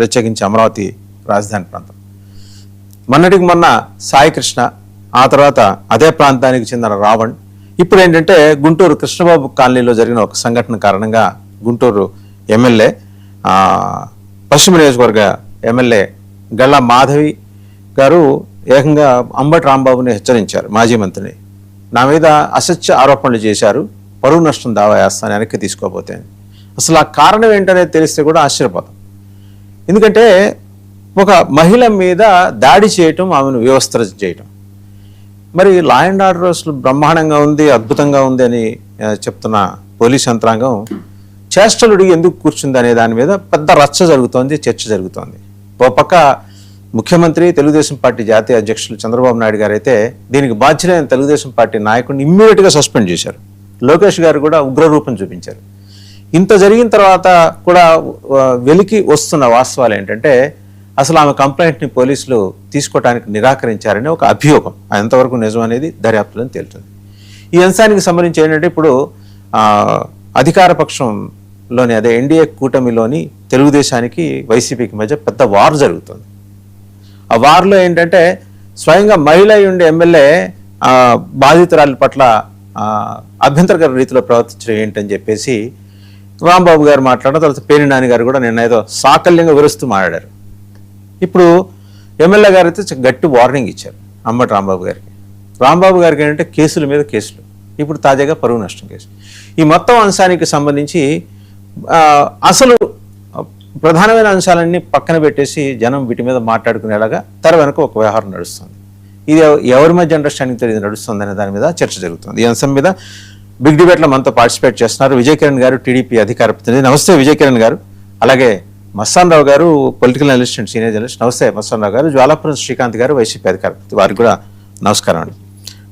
ప్రత్యేకించి అమరావతి రాజధాని ప్రాంతం. మొన్నటికి మొన్న సాయి కృష్ణ, ఆ తర్వాత అదే ప్రాంతానికి చెందిన రావణ్, ఇప్పుడు ఏంటంటే గుంటూరు కృష్ణబాబు కాలనీలో జరిగిన ఒక సంఘటన కారణంగా గుంటూరు ఎమ్మెల్యే, పశ్చిమ నియోజకవర్గ ఎమ్మెల్యే గళ్ళ మాధవి గారు ఏకంగా అంబటి రాంబాబుని హెచ్చరించారు, మాజీ మంత్రిని. నా మీద అసత్య ఆరోపణలు చేశారు, పరువు నష్టం దావా వేస్తాను వెనక్కి తీసుకోకపోతే. అసలు ఆ కారణం ఏంటనేది తెలిస్తే కూడా ఆశ్చర్యపోతాం. ఎందుకంటే ఒక మహిళ మీద దాడి చేయటం, ఆమెను వ్యవస్థ చేయటం. మరి లా అండ్ ఆర్డర్ అసలు బ్రహ్మాండంగా ఉంది, అద్భుతంగా ఉంది అని చెప్తున్న పోలీస్ యంత్రాంగం చేష్టలుడి ఎందుకు కూర్చుంది అనే దాని మీద పెద్ద రచ్చ జరుగుతోంది, చర్చ జరుగుతోంది. ఓ పక్క ముఖ్యమంత్రి, తెలుగుదేశం పార్టీ జాతీయ అధ్యక్షులు చంద్రబాబు నాయుడు గారు అయితే దీనికి బాధ్యులైన తెలుగుదేశం పార్టీ నాయకుడిని ఇమ్మీడియట్గా సస్పెండ్ చేశారు. లోకేష్ గారు కూడా ఉగ్రరూపం చూపించారు. ఇంత జరిగిన తర్వాత కూడా వెలికి వస్తున్న వాస్తవాలు ఏంటంటే అసలు ఆమె కంప్లైంట్ని పోలీసులు తీసుకోవడానికి నిరాకరించారని ఒక అభియోగం. ఎంతవరకు నిజం అనేది దర్యాప్తులో తేలుతుంది. ఈ అంశానికి సంబంధించి ఏంటంటే ఇప్పుడు అధికార పక్షంలోని అదే ఎన్డీఏ కూటమిలోని తెలుగుదేశానికి వైసీపీకి మధ్య పెద్ద వార్ జరుగుతుంది. ఆ వార్లో ఏంటంటే స్వయంగా మహిళ ఉండే ఎమ్మెల్యే బాధితురాలి పట్ల అభ్యంతరకర రీతిలో ప్రవర్తించడం ఏంటని చెప్పేసి రాంబాబు గారు మాట్లాడడం, తర్వాత పేరు నాని గారు కూడా నిన్న ఏదో సాకల్యంగా విరుస్తూ మాట్లాడారు. ఇప్పుడు ఎమ్మెల్యే గారు అయితే గట్టి వార్నింగ్ ఇచ్చారు అంబటి రాంబాబు గారికి. రాంబాబు గారికి ఏంటంటే కేసుల మీద కేసులు, ఇప్పుడు తాజాగా పరువు నష్టం కేసు. ఈ మొత్తం అంశానికి సంబంధించి అసలు ప్రధానమైన అంశాలన్నీ పక్కన పెట్టేసి జనం వీటి మీద మాట్లాడుకునేలాగా తెర వెనక ఒక వ్యవహారం నడుస్తుంది. ఇది ఎవరి మధ్య అండర్స్టాండింగ్ తెలియదు నడుస్తుంది అనే దాని మీద చర్చ జరుగుతుంది. ఈ అంశం మీద బిగ్ డిబేట్లో మనతో పార్టిసిపేట్ చేస్తున్నారు విజయ్ కిరణ్ గారు, టీడీపీ అధికార ప్రతినిధి. నమస్తే విజయ్ కిరణ్ గారు. అలాగే మస్తాన్ రావు గారు, political analyst and senior journalist. నమస్తే మస్తాన్ రావు గారు. జ్వాలాపురం శ్రీకాంత్ గారు, వైసీపీ అధికార ప్రతినిధి, వారికి కూడా నమస్కారం అండి.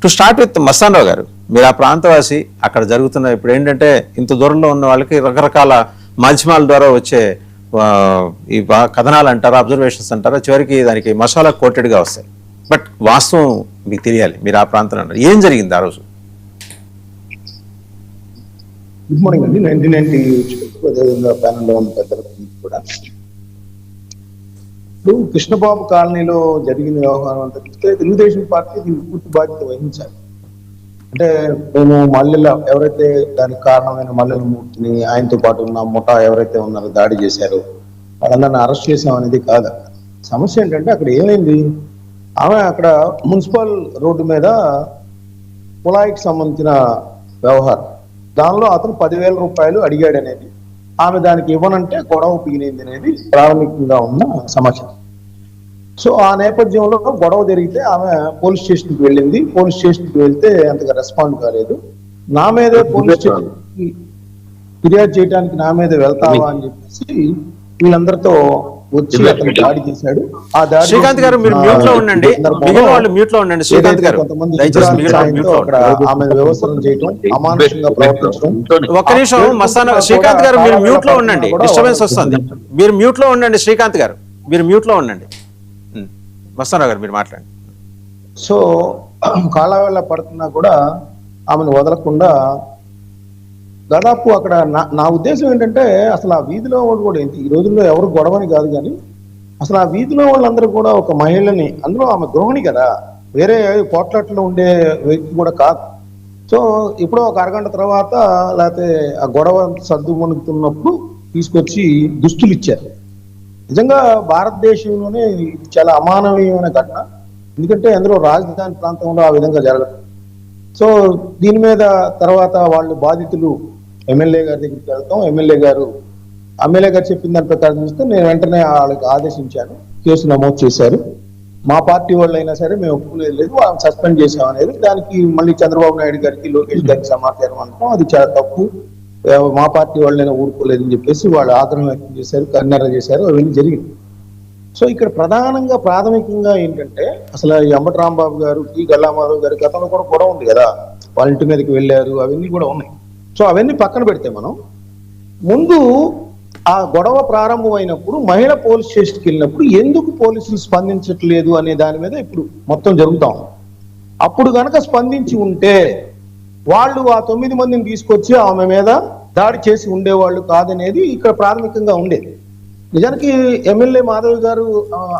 టు స్టార్ట్ విత్ మస్తాన్ రావు గారు, మీరు ఆ ప్రాంతవాసి, అక్కడ జరుగుతున్న ఇప్పుడు ఏంటంటే ఇంత దూరంలో ఉన్న వాళ్ళకి రకరకాల మాధ్యమాల ద్వారా వచ్చే ఈ కథనాలు అంటారా, అబ్జర్వేషన్స్ అంటారా, చివరికి దానికి మసాలా కోటెడ్గా వస్తాయి. బట్ వాస్తవం మీకు తెలియాలి, మీరు ఆ ప్రాంతంలో ఉన్నారు. ఏం జరిగింది ఆ రోజు? గుడ్ మార్నింగ్ అండి. 1990 అదేవిధంగా ప్యానల్లో ఉన్న పెద్దలకు కూడా ఇప్పుడు కృష్ణబాబు కాలనీలో జరిగిన వ్యవహారం అంతా చూస్తే తెలుగుదేశం పార్టీ దీనికి పూర్తి బాధ్యత వహించాలి. అంటే మేము మల్లెల ఎవరైతే దానికి కారణమైన మల్లెల మూర్తిని, ఆయనతో పాటు ఉన్న ముఠా ఎవరైతే ఉన్నారో దాడి చేశారో వాళ్ళందరినీ అరెస్ట్ చేసాం అనేది కాదు. సమస్య ఏంటంటే అక్కడ ఏమైంది, ఆమె అక్కడ మున్సిపల్ రోడ్డు మీద కుళాయికి సంబంధించిన వ్యవహారం, దానిలో అతను 10,000 రూపాయలు అడిగాడు అనేది, ఆమె దానికి ఇవ్వనంటే గొడవ పిగిలింది అనేది ప్రాథమికంగా ఉన్న సమాచారం. సో ఆ నేపథ్యంలో గొడవ జరిగితే ఆమె పోలీస్ స్టేషన్కి వెళ్ళింది. పోలీస్ స్టేషన్కి వెళ్తే అంతగా రెస్పాండ్ కాలేదు. నా మీదే పోలీస్ స్టేషన్కి ఫిర్యాదు చేయడానికి నా మీద వెళ్తావా అని చెప్పేసి వీళ్ళందరితో వచ్చి అతను దాడి చేశాడు. ఆ దాడి శ్రీకాంత్ గారు మీరు మ్యూట్ లో ఉండండి, మిగిలిన వాళ్ళు మ్యూట్ లో ఉండండి. శ్రీకాంత్ గారు అక్కడ ఆమె వ్యవస్థను చేయడం, అమానుషంగా ప్రవర్తించడం. ఒక్క నిమిషం మస్తాన్, శ్రీకాంత్ గారు మీరు మ్యూట్ లో ఉండండి, డిస్టర్బెన్స్ వస్తుంది. మీరు మ్యూట్ లో ఉండండి శ్రీకాంత్ గారు, మీరు మ్యూట్ లో ఉండండి. మస్తాన్ గారు మీరు మాట్లాడండి. సో కాలవేళ పడుతున్నా కూడా ఆమెను వదలకుండా దాదాపు అక్కడ నా ఉద్దేశం ఏంటంటే అసలు ఆ వీధిలో వాళ్ళు కూడా ఈ రోజుల్లో ఎవరు గొడవని కాదు, కానీ అసలు ఆ వీధిలో వాళ్ళందరూ కూడా ఒక మహిళని, అందులో ఆమె గృహిణి కదా, వేరే పోట్లాట్లో ఉండే వ్యక్తి కూడా కాదు. సో ఇప్పుడు ఒక అరగంట తర్వాత లేకపోతే ఆ గొడవ సర్దుమణుకుతున్నప్పుడు తీసుకొచ్చి దుస్తులు ఇచ్చారు. నిజంగా భారతదేశంలోనే చాలా అమానవీయమైన ఘటన. ఎందుకంటే అందులో రాజధాని ప్రాంతంలో ఆ విధంగా జరగదు. సో దీని మీద తర్వాత వాళ్ళు బాధితులు ఎమ్మెల్యే గారి దగ్గరికి వెళ్తాం. ఎమ్మెల్యే గారు చెప్పిన దాని ప్రకారం చూస్తే నేను వెంటనే వాళ్ళకి ఆదేశించాను, కేసు నమోదు చేశారు. మా పార్టీ వాళ్ళు అయినా సరే మేము ఒప్పుకునేది లేదు, వాళ్ళని సస్పెండ్ చేసాం అనేది. దానికి మళ్ళీ చంద్రబాబు నాయుడు గారికి, లోకేష్ గారికి సమాచారం అనుకోం, అది చాలా తప్పు, మా పార్టీ వాళ్ళైనా ఊరుకోలేదని చెప్పేసి వాళ్ళు ఆగ్రహం వ్యక్తం చేశారు, కన్నెర చేశారు, అవన్నీ జరిగింది. సో ఇక్కడ ప్రాథమికంగా ఏంటంటే అసలు ఈ అంబటి రాంబాబు గారు, టి గల్లామాధవ్ గారి గతంలో కూడా గొడవ ఉంది కదా, వాళ్ళ ఇంటి మీదకి వెళ్ళారు, అవన్నీ కూడా ఉన్నాయి. సో అవన్నీ పక్కన పెడితే మనం ముందు ఆ గొడవ ప్రారంభమైనప్పుడు మహిళ పోలీస్ స్టేషన్కి వెళ్ళినప్పుడు ఎందుకు పోలీసులు స్పందించట్లేదు అనే దాని మీద ఇప్పుడు మొత్తం జరుగుతాం. అప్పుడు గనక స్పందించి ఉంటే వాళ్ళు ఆ 9 మందిని తీసుకొచ్చి ఆమె మీద దాడి చేసి ఉండేవాళ్ళు కాదనేది ఇక్కడ ప్రాథమికంగా ఉండేది. నిజానికి ఎమ్మెల్యే మాధవి గారు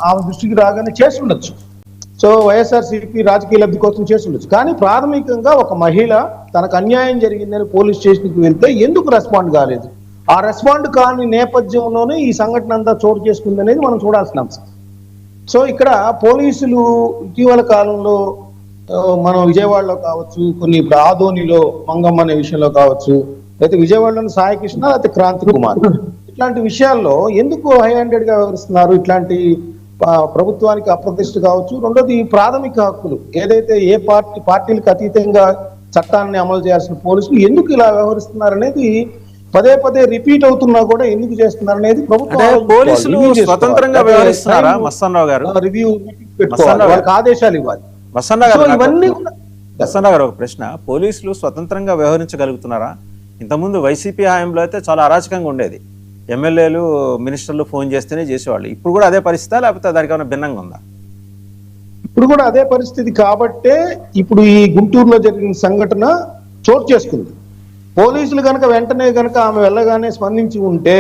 ఆమె దృష్టికి రాగానే చేసి ఉండొచ్చు. సో వైఎస్ఆర్సీపీ రాజకీయ లబ్ధి కోసం చేసి ఉండొచ్చు. కానీ ప్రాథమికంగా ఒక మహిళ తనకు అన్యాయం జరిగిందని పోలీస్ స్టేషన్కి వెళ్తే ఎందుకు రెస్పాండ్ కాలేదు? ఆ రెస్పాండ్ కాని నేపథ్యంలోనే ఈ సంఘటన అంతా చోటు చేసుకుంది అనేది మనం చూడాల్సిన అంశం. సో ఇక్కడ పోలీసులు ఇటీవల కాలంలో మనం విజయవాడలో కావచ్చు, కొన్ని ఇప్పుడు ఆదోనిలో మంగమ్మ అనే విషయంలో కావచ్చు, అయితే విజయవాడలోని సాయి కృష్ణ, లేకపోతే క్రాంతి కుమార్, ఇట్లాంటి విషయాల్లో ఎందుకు హై హ్యాండెడ్ గా వ్యవహరిస్తున్నారు? ఇట్లాంటి ప్రభుత్వానికి అప్రతిష్ట కావచ్చు. రెండోది ప్రాథమిక హక్కులు ఏదైతే ఏ పార్టీలకు అతీతంగా చట్టాన్ని అమలు చేయాల్సిన పోలీసులు ఎందుకు ఇలా వ్యవహరిస్తున్నారు అనేది పదే పదే రిపీట్ అవుతున్నా కూడా ఎందుకు చేస్తున్నారు అనేది ప్రభుత్వం పోలీసులు స్వతంత్రంగా వ్యవహరిస్తున్నారా మస్తానరావు గారు? రివ్యూ పెట్టుకోవాలి, వాళ్ళకి ఆదేశాలు ఇవ్వాలి. మస్తానరావు గారు, ఒక ప్రశ్న, పోలీసులు స్వతంత్రంగా వ్యవహరించగలుగుతున్నారా? ఇంతకుముందు వైసీపీ హయాంలో అయితే చాలా అరాచకంగా ఉండేది, ఎమ్మెల్యేలు మినిస్టర్లు ఫోన్ చేస్తేనే చేసేవాళ్ళు. ఇప్పుడు కూడా అదే పరిస్థితి, లేకపోతే దానికి ఏమైనా భిన్నంగా ఉందా? ఇప్పుడు కూడా అదే పరిస్థితి కాబట్టే ఇప్పుడు ఈ గుంటూరులో జరిగిన సంఘటన చోటు చేసుకుంది. పోలీసులు కనుక వెంటనే కనుక ఆమె వెళ్ళగానే స్పందించి ఉంటే,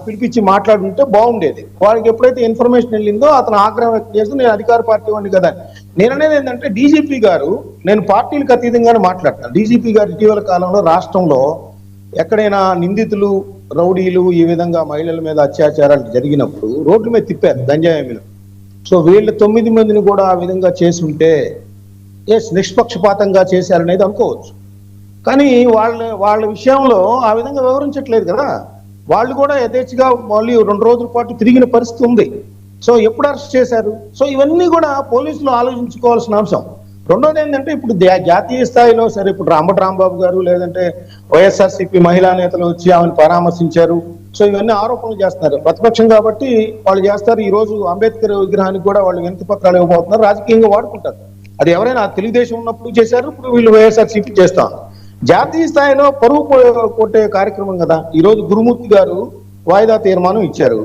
పిలిపించి మాట్లాడుంటే బాగుండేది. వాడికి ఎప్పుడైతే ఇన్ఫర్మేషన్ వెళ్ళిందో అతను ఆగ్రహం వ్యక్తం చేస్తూ నేను అధికార పార్టీ వాడిని కదా. నేను అనేది ఏంటంటే డీజీపీ గారు, నేను పార్టీలకు అతీతంగానే మాట్లాడతాను. డీజీపీ గారు ఇటీవల కాలంలో రాష్ట్రంలో ఎక్కడైనా నిందితులు, రౌడీలు ఈ విధంగా మహిళల మీద అత్యాచారాలు జరిగినప్పుడు రోడ్ల మీద తిప్పారు గంజాయి మీద. సో వీళ్ళు 9 మందిని కూడా ఆ విధంగా చేసి ఉంటే నిష్పక్షపాతంగా చేశారనేది అనుకోవచ్చు. కానీ వాళ్ళ విషయంలో ఆ విధంగా వివరించట్లేదు కదా. వాళ్ళు కూడా యథేచ్ఛగా మళ్ళీ 2 రోజుల పాటు తిరిగిన పరిస్థితి ఉంది. సో ఎప్పుడు అరెస్ట్ చేశారు? సో ఇవన్నీ కూడా పోలీసులు ఆలోచించుకోవాల్సిన అంశం. రెండోది ఏంటంటే ఇప్పుడు జాతీయ స్థాయిలో సరే, ఇప్పుడు అంబటి రాంబాబు గారు లేదంటే వైఎస్ఆర్సీపీ మహిళా నేతలు వచ్చి ఆమెను పరామర్శించారు. సో ఇవన్నీ ఆరోపణలు చేస్తున్నారు. ప్రతిపక్షం కాబట్టి వాళ్ళు చేస్తారు. ఈ రోజు అంబేద్కర్ విగ్రహానికి కూడా వాళ్ళు వినతి పత్రాలు ఇవ్వబోతున్నారు, రాజకీయంగా వాడుకుంటారు. అది ఎవరైనా తెలుగుదేశం ఉన్నప్పుడు చేశారు, ఇప్పుడు వీళ్ళు వైఎస్ఆర్సీపీ చేస్తాం. జాతీయ స్థాయిలో పరువు కొట్టే కార్యక్రమం కదా. ఈ రోజు గురుమూర్తి గారు వాయిదా తీర్మానం ఇచ్చారు.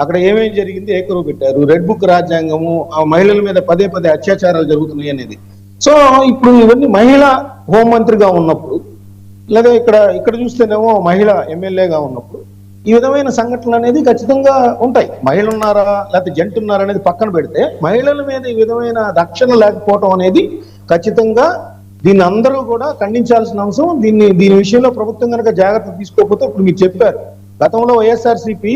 అక్కడ ఏమేమి జరిగింది ఏకరువు పెట్టారు. రెడ్ బుక్ రాజ్యాంగము, ఆ మహిళల మీద పదే పదే అత్యాచారాలు జరుగుతున్నాయి అనేది. సో ఇప్పుడు ఇవన్నీ మహిళా హోంమంత్రిగా ఉన్నప్పుడు, లేదా ఇక్కడ చూస్తేనేమో మహిళ ఎమ్మెల్యేగా ఉన్నప్పుడు ఈ విధమైన సంఘటనలు అనేది ఖచ్చితంగా ఉంటాయి. మహిళలు ఉన్నారా లేకపోతే జంట ఉన్నారా అనేది పక్కన పెడితే, మహిళల మీద ఈ విధమైన రక్షణ లేకపోవడం అనేది ఖచ్చితంగా దీన్ని అందరూ కూడా ఖండించాల్సిన అంశం. దీని విషయంలో ప్రభుత్వం కనుక జాగ్రత్త తీసుకోకపోతే, ఇప్పుడు మీరు చెప్పారు గతంలో వైఎస్ఆర్సీపీ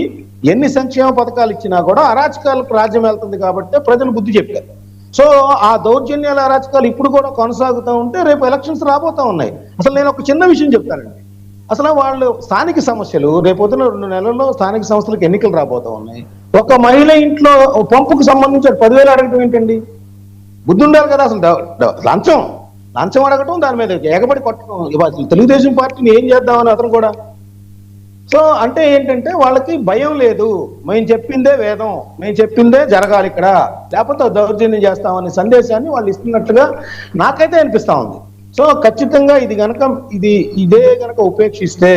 ఎన్ని సంక్షేమ పథకాలు ఇచ్చినా కూడా అరాచకాలకు రాజ్యం వెళ్తుంది కాబట్టి ప్రజలు బుద్ధి చెప్పారు. సో ఆ దౌర్జన్యాల అరాచకాలు ఇప్పుడు కూడా కొనసాగుతూ ఉంటే రేపు ఎలక్షన్స్ రాబోతా ఉన్నాయి. అసలు నేను ఒక చిన్న విషయం చెప్తానండి. అసలు వాళ్ళు స్థానిక సమస్యలు, రేపొద్దున 2 నెలల్లో స్థానిక సంస్థలకు ఎన్నికలు రాబోతా ఉన్నాయి. ఒక మహిళ ఇంట్లో పంపుకు సంబంధించి 10,000 అడగటం ఏంటండి? బుద్ధి ఉండాలి కదా. అసలు లంచం అడగటం, దాని మీద ఎగబడి పట్టడం. ఇవాళ తెలుగుదేశం పార్టీని ఏం చేద్దామని అతను కూడా. సో అంటే ఏంటంటే వాళ్ళకి భయం లేదు. మేము చెప్పిందే వేదం, మేము చెప్పిందే జరగాలి ఇక్కడ, లేకపోతే దౌర్జన్యం చేస్తామనే సందేశాన్ని వాళ్ళు ఇస్తున్నట్టుగా నాకైతే అనిపిస్తా ఉంది. సో ఖచ్చితంగా ఇదే గనక ఉపేక్షిస్తే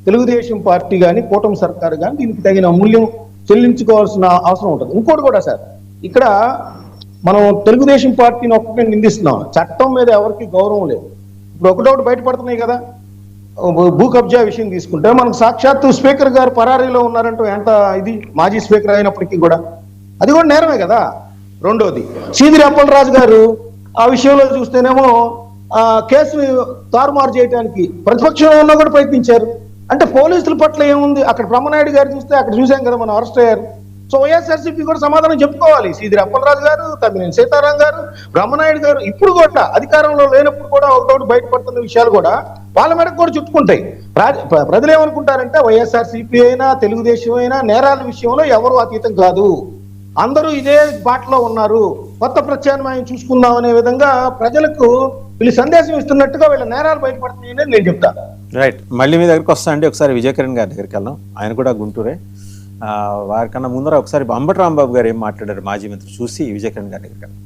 తెలుగుదేశం పార్టీ కానీ కూటమి సర్కారు కానీ దీనికి తగిన మూల్యం చెల్లించుకోవాల్సిన అవసరం ఉంటుంది. ఇంకోటి కూడా సార్, ఇక్కడ మనం తెలుగుదేశం పార్టీని ఒక్కటే నిందిస్తున్నాం. చట్టం మీద ఎవరికి గౌరవం లేదు. ఇప్పుడు ఒకటొకటి బయటపడుతున్నాయి కదా. భూ కబ్జా విషయం తీసుకుంటే మనకు సాక్షాత్తు స్పీకర్ గారు పరారీలో ఉన్నారంటూ ఎంత ఇది, మాజీ స్పీకర్ అయినప్పటికీ కూడా అది కూడా నేరమే కదా. రెండోది సీదిరి అప్పలరాజు గారు ఆ విషయంలో చూస్తేనేమో కేసుని తారుమారు చేయడానికి ప్రతిపక్షంలో ఉన్నా కూడా ప్రయత్నించారు. అంటే పోలీసుల పట్ల ఏముంది? అక్కడ బ్రహ్మనాయుడు గారు చూస్తే అక్కడ చూసాం కదా, మనం అరెస్ట్ అయ్యారు. సో వైఎస్ఆర్సీపీ కూడా సమాధానం చెప్పుకోవాలి. సీదిరి అప్పలరాజు గారు, తమ్మినేని సీతారాం గారు, బ్రహ్మనాయుడు గారు ఇప్పుడు కూడా అధికారంలో లేనప్పుడు కూడా ఒకటి బయటపడుతున్న విషయాలు కూడా వాళ్ళ మేరకు కూడా చుట్టుకుంటాయి. ప్రజలు ఏమనుకుంటారంటే వైఎస్ఆర్సీపీ అయినా తెలుగుదేశం అయినా నేరాల విషయంలో ఎవరు అతీతం కాదు, అందరూ ఇదే బాటలో ఉన్నారు, కొత్త ప్రత్యామ్నాయం చూసుకుందాం అనే విధంగా ప్రజలకు వీళ్ళు సందేశం ఇస్తున్నట్టుగా వీళ్ళ నేరాలు బయటపడుతున్నాయి అనేది నేను చెప్తాను. రైట్, మళ్ళీ మీ దగ్గరికి వస్తా అండి. ఒకసారి విజయకిరణ్ గారి దగ్గరికి వెళ్దాం. ఆయన కూడా గుంటూరే. వారికన్నా ముందర ఒకసారి అంబటి రాంబాబు గారు ఏం మాట్లాడారు మాజీ మంత్రి చూసి విజయకిరణ్ గారి దగ్గరికి వెళ్దాం.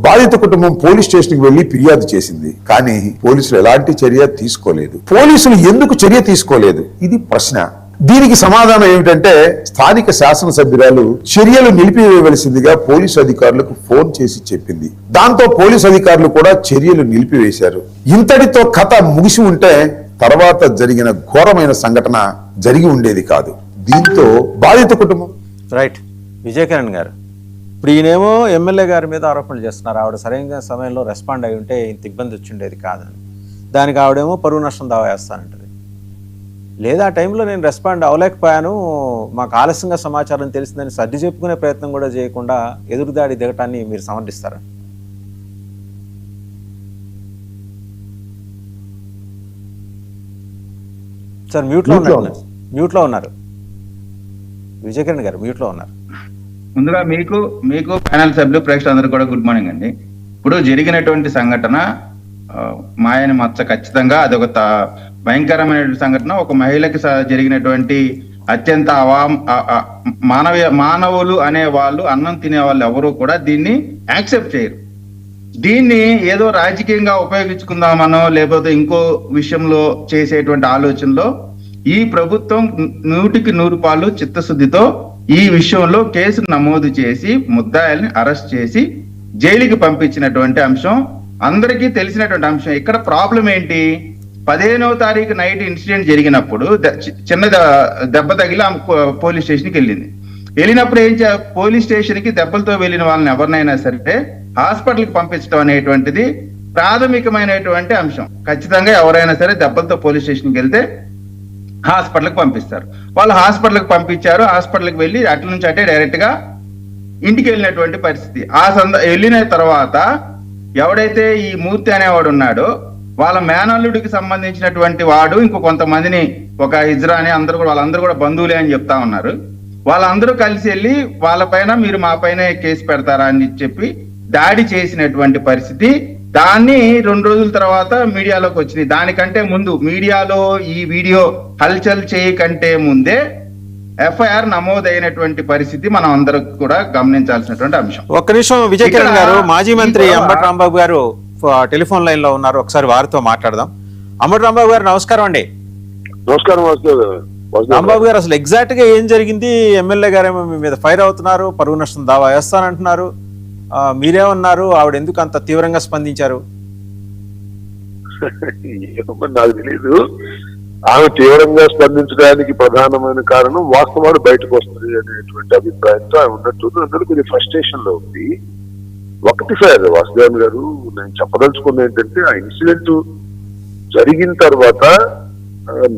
బాధిత కుటుంబం పోలీస్ స్టేషన్ కి వెళ్లి ఫిర్యాదు చేసింది, కానీ పోలీసులు ఎలాంటి చర్య తీసుకోలేదు. పోలీసులు ఎందుకు చర్య తీసుకోలేదు, ఇది ప్రశ్న. దీనికి సమాధానం ఏమిటంటే, స్థానిక శాసనసభ్యురాలు చర్యలు నిలిపివేయవలసిందిగా పోలీసు అధికారులకు ఫోన్ చేసి చెప్పింది. దాంతో పోలీసు అధికారులు కూడా చర్యలు నిలిపివేశారు. ఇంతటితో కథ ముగిసి ఉంటే తర్వాత జరిగిన ఘోరమైన సంఘటన జరిగి ఉండేది కాదు. దీంతో బాధిత కుటుంబం రైట్. విజయకిరణ్ గారు, ఇప్పుడు ఈయనేమో ఎమ్మెల్యే గారి మీద ఆరోపణలు చేస్తున్నారు. ఆవిడ సరైన సమయంలో రెస్పాండ్ అయి ఉంటే ఇంత ఇబ్బంది వచ్చిండేది కాదని. దానికి ఆవిడేమో పరువు నష్టం దావా వేస్తానంటది. లేదా ఆ టైంలో నేను రెస్పాండ్ అవ్వలేకపోయాను, మాకు ఆలస్యంగా సమాచారం తెలిసిందని సర్ది చెప్పుకునే ప్రయత్నం కూడా చేయకుండా ఎదురుదాడి దిగటాన్ని మీరు సమర్థిస్తారా? సార్ మ్యూట్లో ఉన్నారు విజయకిరణ్ గారు, మ్యూట్లో ఉన్నారు. ముందుగా మీకు ప్యానల్ సభ్యులు ప్రేక్షకులందరూ కూడా గుడ్ మార్నింగ్ అండి. ఇప్పుడు జరిగినటువంటి సంఘటన మాయని మచ్చ, ఖచ్చితంగా అదొక భయంకరమైన సంఘటన. ఒక మహిళకి జరిగినటువంటి అత్యంత మానవులు అనే వాళ్ళు, అన్నం తినే వాళ్ళు ఎవరు కూడా దీన్ని యాక్సెప్ట్ చేయరు. దీన్ని ఏదో రాజకీయంగా ఉపయోగించుకుందామనో లేకపోతే ఇంకో విషయంలో చేసేటువంటి ఆలోచనలో ఈ ప్రభుత్వం 100కి 100 చిత్తశుద్ధితో ఈ విషయంలో కేసు నమోదు చేసి ముద్దాయిల్ని అరెస్ట్ చేసి జైలుకి పంపించినటువంటి అంశం అందరికీ తెలిసినటువంటి అంశం. ఇక్కడ ప్రాబ్లం ఏంటి? 15వ తారీఖు నైట్ ఇన్సిడెంట్ జరిగినప్పుడు చిన్న దెబ్బ తగిలి ఆమె పోలీస్ స్టేషన్కి వెళ్ళినప్పుడు పోలీస్ స్టేషన్ కి దెబ్బలతో వెళ్ళిన వాళ్ళని ఎవరినైనా సరే హాస్పిటల్కి పంపించడం అనేటువంటిది ప్రాథమికమైనటువంటి అంశం. ఖచ్చితంగా ఎవరైనా సరే దెబ్బలతో పోలీస్ స్టేషన్కి వెళ్తే హాస్పిటల్కి పంపిస్తారు. వాళ్ళు హాస్పిటల్కి పంపించారు. హాస్పిటల్కి వెళ్ళి అట్ల నుంచి అంటే డైరెక్ట్ గా ఇంటికి వెళ్ళినటువంటి పరిస్థితి. వెళ్ళిన తర్వాత ఎవడైతే ఈ మూర్తి అనేవాడు ఉన్నాడో వాళ్ళ మేనల్లుడికి సంబంధించినటువంటి వాడు ఇంకో కొంతమందిని, ఒక ఇజ్రా అని వాళ్ళందరూ కూడా బంధువులే అని చెప్తా ఉన్నారు. వాళ్ళందరూ కలిసి వెళ్ళి వాళ్ళపైన మీరు మా పైన కేసు పెడతారా అని చెప్పి దాడి చేసినటువంటి పరిస్థితి. దాన్ని 2 రోజుల తర్వాత మీడియాలోకి వచ్చింది. దానికంటే ముందు మీడియాలో ఈ వీడియో హల్చల్ చేయకంటే ముందే ఎఫ్ఐఆర్ నమోదైనటువంటి పరిస్థితి మనం అందరూ కూడా గమనించాల్సినటువంటి అంశం. ఒక్క నిమిషం విజయకిరణ్ గారు, మాజీ మంత్రి అంబటి రాంబాబు గారు టెలిఫోన్ లైన్ లో ఉన్నారు, ఒకసారి వారితో మాట్లాడదాం. అంబటి రాంబాబు గారు నమస్కారం అండి. నమస్కారం రాంబాబు గారు, అసలు ఎగ్జాక్ట్ గా ఏం జరిగింది? ఎమ్మెల్యే గారేమో మీ మీద ఫైర్ అవుతున్నారు, పరువు నష్టం దావా వేస్తానంటున్నారు, మీరేమన్నారు? ఆవిడ ఎందుకు అంత తీవ్రంగా స్పందించారు? నాకు తెలీదు. ఆమె తీవ్రంగా స్పందించడానికి ప్రధానమైన కారణం వాస్తవాలు బయటకు వస్తుంది అనేటువంటి అభిప్రాయంతో ఆమె ఉన్నట్టు అందరూ కొద్దిగా ఫ్రస్ట్రేషన్ లో ఉంది. ఒకటి సార్ వాసుదేవన్ గారు, నేను చెప్పదలుచుకుంది ఏంటంటే ఆ ఇన్సిడెంట్ జరిగిన తర్వాత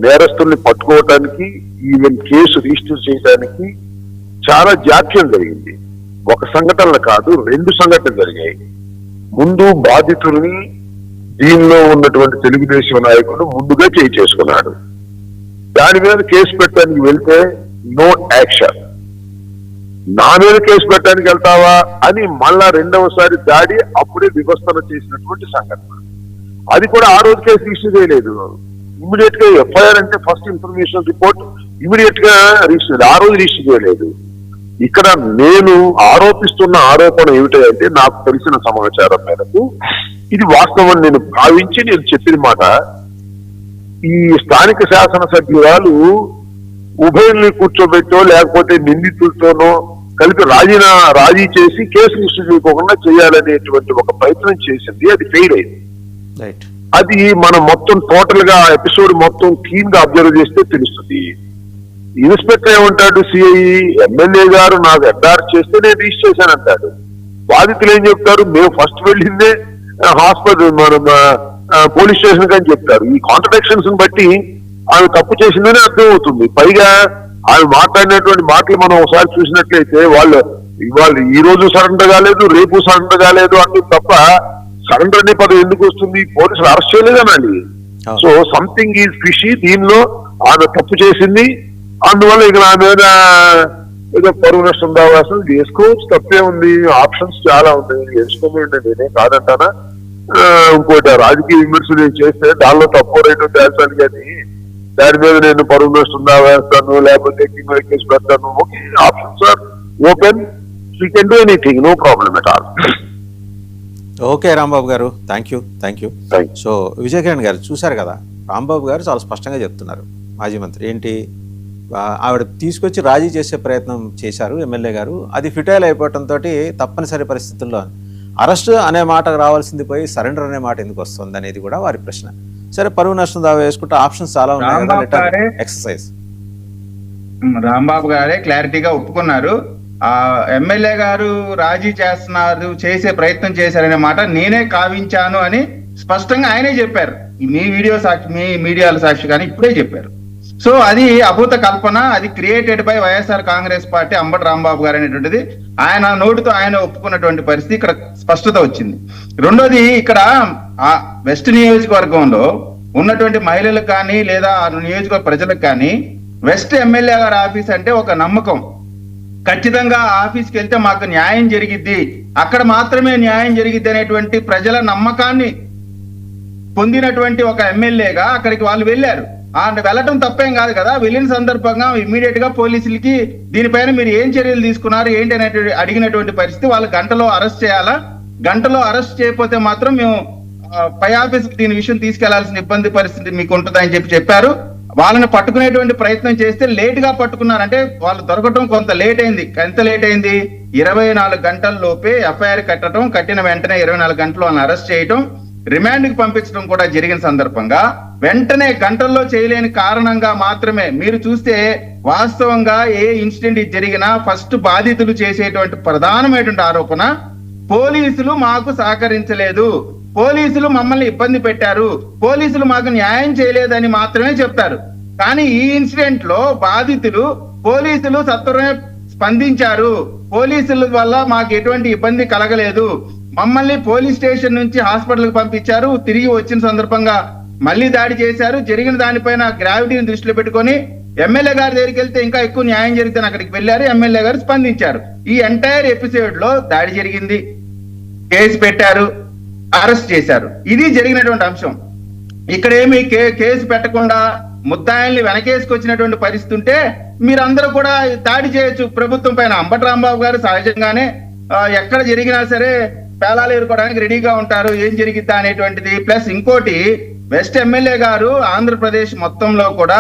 నేరస్తుల్ని పట్టుకోవటానికి, ఈవెన్ కేసు రిజిస్టర్ చేయడానికి చాలా జాప్యం జరిగింది. ఒక సంఘటనలు కాదు, 2 సంఘటనలు జరిగాయి. ముందు బాధితుల్ని దీనిలో ఉన్నటువంటి తెలుగుదేశం నాయకుడు ముందుగా చేసుకున్నాడు. దాని మీద కేసు పెట్టడానికి వెళ్తే నో యాక్షన్. నా మీద కేసు పెట్టడానికి వెళ్తావా అని మళ్ళా 2వసారి దాడి, అప్పుడే వివస్థన చేసినటువంటి సంఘటన. అది కూడా ఆ రోజు కేసు రిజిస్టర్ చేయలేదు. ఇమీడియట్ గా ఎఫ్ఐఆర్ అంటే ఫస్ట్ ఇన్ఫర్మేషన్ రిపోర్ట్ ఇమీడియట్ గా రిజిస్టర్, ఆ రోజు రిజిస్టర్ చేయలేదు. ఇక్కడ నేను ఆరోపిస్తున్న ఆరోపణ ఏమిటంటే, నాకు తెలిసిన సమాచారం మేరకు ఇది వాస్తవం నేను భావించి నేను చెప్పిన మాట, ఈ స్థానిక శాసనసభ్యురాలు ఉభయుల్ని కూర్చోబెట్టో లేకపోతే నిందితులతోనో కలిపి రాజీ చేసి కేసు రిజిస్టర్ చేయకుండా చేయాలనేటువంటి ఒక ప్రయత్నం చేసింది. అది ఫెయిల్ అయింది. అది మనం మొత్తం టోటల్ గా ఎపిసోడ్ మొత్తం క్లీన్ గా అబ్జర్వ్ చేస్తే తెలుస్తుంది. ఇన్స్పెక్టర్ ఏమంటాడు, సిఐ ఎమ్మెల్యే గారు నాకు ఎండార్స్ చేస్తే నేను రిజిస్టర్ చేశానంటాడు. బాధితులు ఏం చెప్తారు, మేము ఫస్ట్ వెళ్ళిందే హాస్పిటల్ మనం పోలీస్ స్టేషన్ అని చెప్తారు. ఈ కాంట్రడిక్షన్స్ బట్టి ఆమె తప్పు చేసిందని అర్థం అవుతుంది. పైగా ఆమె మాట్లాడినటువంటి మాటలు మనం ఒకసారి చూసినట్లయితే వాళ్ళు ఈ రోజు సరెండర్ కాలేదు, రేపు సరెండర్ కాలేదు అంటే తప్ప సరెండర్ అనే పదం ఎందుకు వస్తుంది? పోలీసులు అరెస్ట్ చేయలేదనండి. So something is fishy. దీనిలో ఆమె తప్పు చేసింది, అందువల్ల ఇక నా మీద ఏదో పరువు నష్టం దావాసం వేసుకోవచ్చు, తప్పే ఉంది. ఆప్షన్స్ చాలా ఉన్నాయి, వేసుకోమండి, నేనే కాదంటానా. ఇంకోటి రాజకీయ విమర్శలు చేస్తే దానిలో తప్పు రేటు తేల్చాలి, కానీ దాని మీద నేను పరువు నష్టం దావేస్తాను లేకపోతే కేసు పెడతాను. Okay, options are open, you can do anything, no problem at all. Okay Rambabu garu, thank you. So Vijayakiran గారు చూశారు కదా, రాంబాబు గారు చాలా స్పష్టంగా చెప్తున్నారు. మాజీ మంత్రి ఏంటి, ఆవిడ తీసుకొచ్చి రాజీ చేసే ప్రయత్నం చేశారు ఎమ్మెల్యే గారు, అది ఫిటైల్ అయిపోవడంతో తప్పనిసరి పరిస్థితుల్లో అరెస్ట్ అనే మాట రావాల్సింది పోయి సరెండర్ అనే మాట ఎందుకు వస్తుంది అనేది కూడా వారి ప్రశ్న. సరే పరువు నష్టం దావా వేసుకుంటే ఆప్షన్స్ చాలా ఉన్నాయి కదా, రాంబాబు గారే ఎక్సర్సైజ్. రాంబాబు గారే క్లారిటీగా ఒప్పుకున్నారు. ఆ ఎమ్మెల్యే గారు రాజీ చేస్తున్నారు, చేసే ప్రయత్నం చేశారనే మాట నేనే కావించాను అని స్పష్టంగా ఆయనే చెప్పారు. మీ వీడియో సాక్షి, మీ మీడియాల సాక్షి కానీ ఇప్పుడే చెప్పారు. సో అది అభూత కల్పన, అది created by YSR Congress party, Ambati Rambabu గారు అనేటువంటిది ఆయన నోటితో ఆయన ఒప్పుకున్నటువంటి పరిస్థితి ఇక్కడ స్పష్టత వచ్చింది. రెండోది, ఇక్కడ ఆ వెస్ట్ నియోజకవర్గంలో ఉన్నటువంటి మహిళలకు కానీ లేదా ఆ నియోజకవర్గ ప్రజలకు కానీ వెస్ట్ ఎమ్మెల్యే గారి ఆఫీస్ అంటే ఒక నమ్మకం. ఖచ్చితంగా ఆఫీస్కి వెళ్తే మాకు న్యాయం జరిగిద్ది, అక్కడ మాత్రమే న్యాయం జరిగిద్ది అనేటువంటి ప్రజల నమ్మకాన్ని పొందినటువంటి ఒక ఎమ్మెల్యేగా అక్కడికి వాళ్ళు వెళ్ళారు. వెళ్ళటం తప్పేం కాదు కదా. వెళ్ళిన సందర్భంగా ఇమ్మీడియట్ గా పోలీసులకి దీనిపైన మీరు ఏం చర్యలు తీసుకున్నారు ఏంటి అనేటువంటి అడిగినటువంటి పరిస్థితి. వాళ్ళు గంటలో అరెస్ట్ చేయాలా, గంటలో అరెస్ట్ చేయకపోతే మాత్రం మేము పై ఆఫీస్కి దీని విషయం తీసుకెళ్లాల్సిన ఇబ్బంది పరిస్థితి మీకు ఉంటుందని చెప్పారు. వాళ్ళని పట్టుకునేటువంటి ప్రయత్నం చేస్తే లేట్ గా పట్టుకున్నారంటే వాళ్ళు దొరకటం కొంత లేట్ అయింది. ఎంత లేట్ అయింది? 24 గంటల లోపే ఎఫ్ఐఆర్ కట్టడం, కట్టిన వెంటనే 24 గంటలు వాళ్ళని అరెస్ట్ చేయటం, రిమాండ్ కి పంపించడం కూడా జరిగిన సందర్భంగా వెంటనే గంటల్లో చేయలేని కారణంగా మాత్రమే మీరు చూస్తే వాస్తవంగా ఏ ఇన్సిడెంట్ జరిగినా ఫస్ట్ బాధితులు చేసేటువంటి ప్రధానమైనటువంటి ఆరోపణ పోలీసులు మాకు సహకరించలేదు, పోలీసులు మమ్మల్ని ఇబ్బంది పెట్టారు, పోలీసులు మాకు న్యాయం చేయలేదని మాత్రమే చెప్తారు. కానీ ఈ ఇన్సిడెంట్ లో బాధితులు పోలీసులు సత్వరమే స్పందించారు, పోలీసుల వల్ల మాకు ఎటువంటి ఇబ్బంది కలగలేదు, మమ్మల్ని పోలీస్ స్టేషన్ నుంచి హాస్పిటల్ కి పంపించారు, తిరిగి వచ్చిన సందర్భంగా మళ్ళీ దాడి చేశారు, జరిగిన దానిపైన గ్రావిటీని దృష్టిలో పెట్టుకొని ఎమ్మెల్యే గారి దగ్గరికి వెళ్తే ఇంకా ఎక్కువ న్యాయం జరిగితే అక్కడికి వెళ్ళారు, ఎమ్మెల్యే గారు స్పందించారు. ఈ ఎంటైర్ ఎపిసోడ్ లో దాడి జరిగింది, కేసు పెట్టారు, అరెస్ట్ చేశారు. ఇది జరిగినటువంటి అంశం. ఇక్కడ ఏమి కేసు పెట్టకుండా ముద్దాయిల్ని వెనకేసుకొచ్చినటువంటి పరిస్థితి ఉంటే మీరందరూ కూడా దాడి చేయొచ్చు ప్రభుత్వం పైన. అంబటి రాంబాబు గారు సహజంగానే ఎక్కడ జరిగినా సరే పేలాలు ఎదుర్కోవడానికి రెడీగా ఉంటారు, ఏం జరిగిద్దా అనేటువంటిది. ప్లస్ ఇంకోటి, వెస్ట్ ఎమ్మెల్యే గారు ఆంధ్రప్రదేశ్ మొత్తంలో కూడా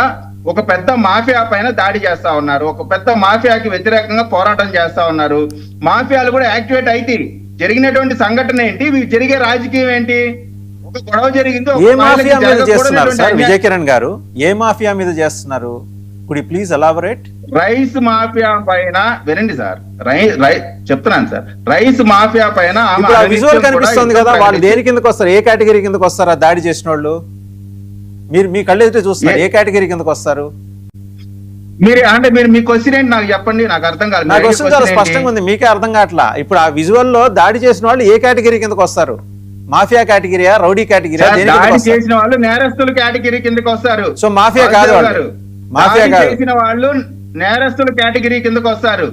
ఒక పెద్ద మాఫియా పైన దాడి చేస్తా ఉన్నారు, ఒక పెద్ద మాఫియాకి వ్యతిరేకంగా పోరాటం చేస్తా ఉన్నారు. మాఫియాలు కూడా యాక్టివేట్ అయితే జరిగినటువంటి సంఘటన ఏంటి, జరిగే రాజకీయం ఏంటి? ఒక గొడవ జరిగింది, ఏ మాఫియా మీద చేస్తున్నారు సార్ విజయ్ కిరణ్ గారు? ఏ మాఫియా మీద చేస్తున్నారు? Could you please elaborate? Rice mafia పైన వినండి సార్, చెప్తున్నాను సార్. రైస్ మాఫియా పైన విజువల్ కనిపిస్తుంది కదా, వాళ్ళు దేని కిందకు వస్తారు, ఏ కేటగిరీ కిందకు వస్తారు ఆ దాడి చేసిన వాళ్ళు? మీరు మీ కళ్ళు ఎదుట చూస్తున్నారు, ఏ కేటగిరీ కిందకు వస్తారు? మీరు మీ క్వశ్చన్ ఏంటి నాకు చెప్పండి, నాకు అర్థం కాదు. నా క్వశ్చన్ చాలా స్పష్టంగా ఉంది, మీకే అర్థం కావట్లా. ఇప్పుడు ఆ విజువల్ లో దాడి చేసిన వాళ్ళు ఏ కేటగిరీ కిందకు వస్తారు? మాఫియా కేటగిరీయా, రౌడీ కేటగిరీయా? దాడి చేసిన వాళ్ళు నేరస్తుల కేటగిరీ కిందకు వస్తారు. సో మాఫియా కాదు, మాఫియా కాదు, చేసిన వాళ్ళు నేరస్తుల కేటగిరీ కిందకు వస్తారు.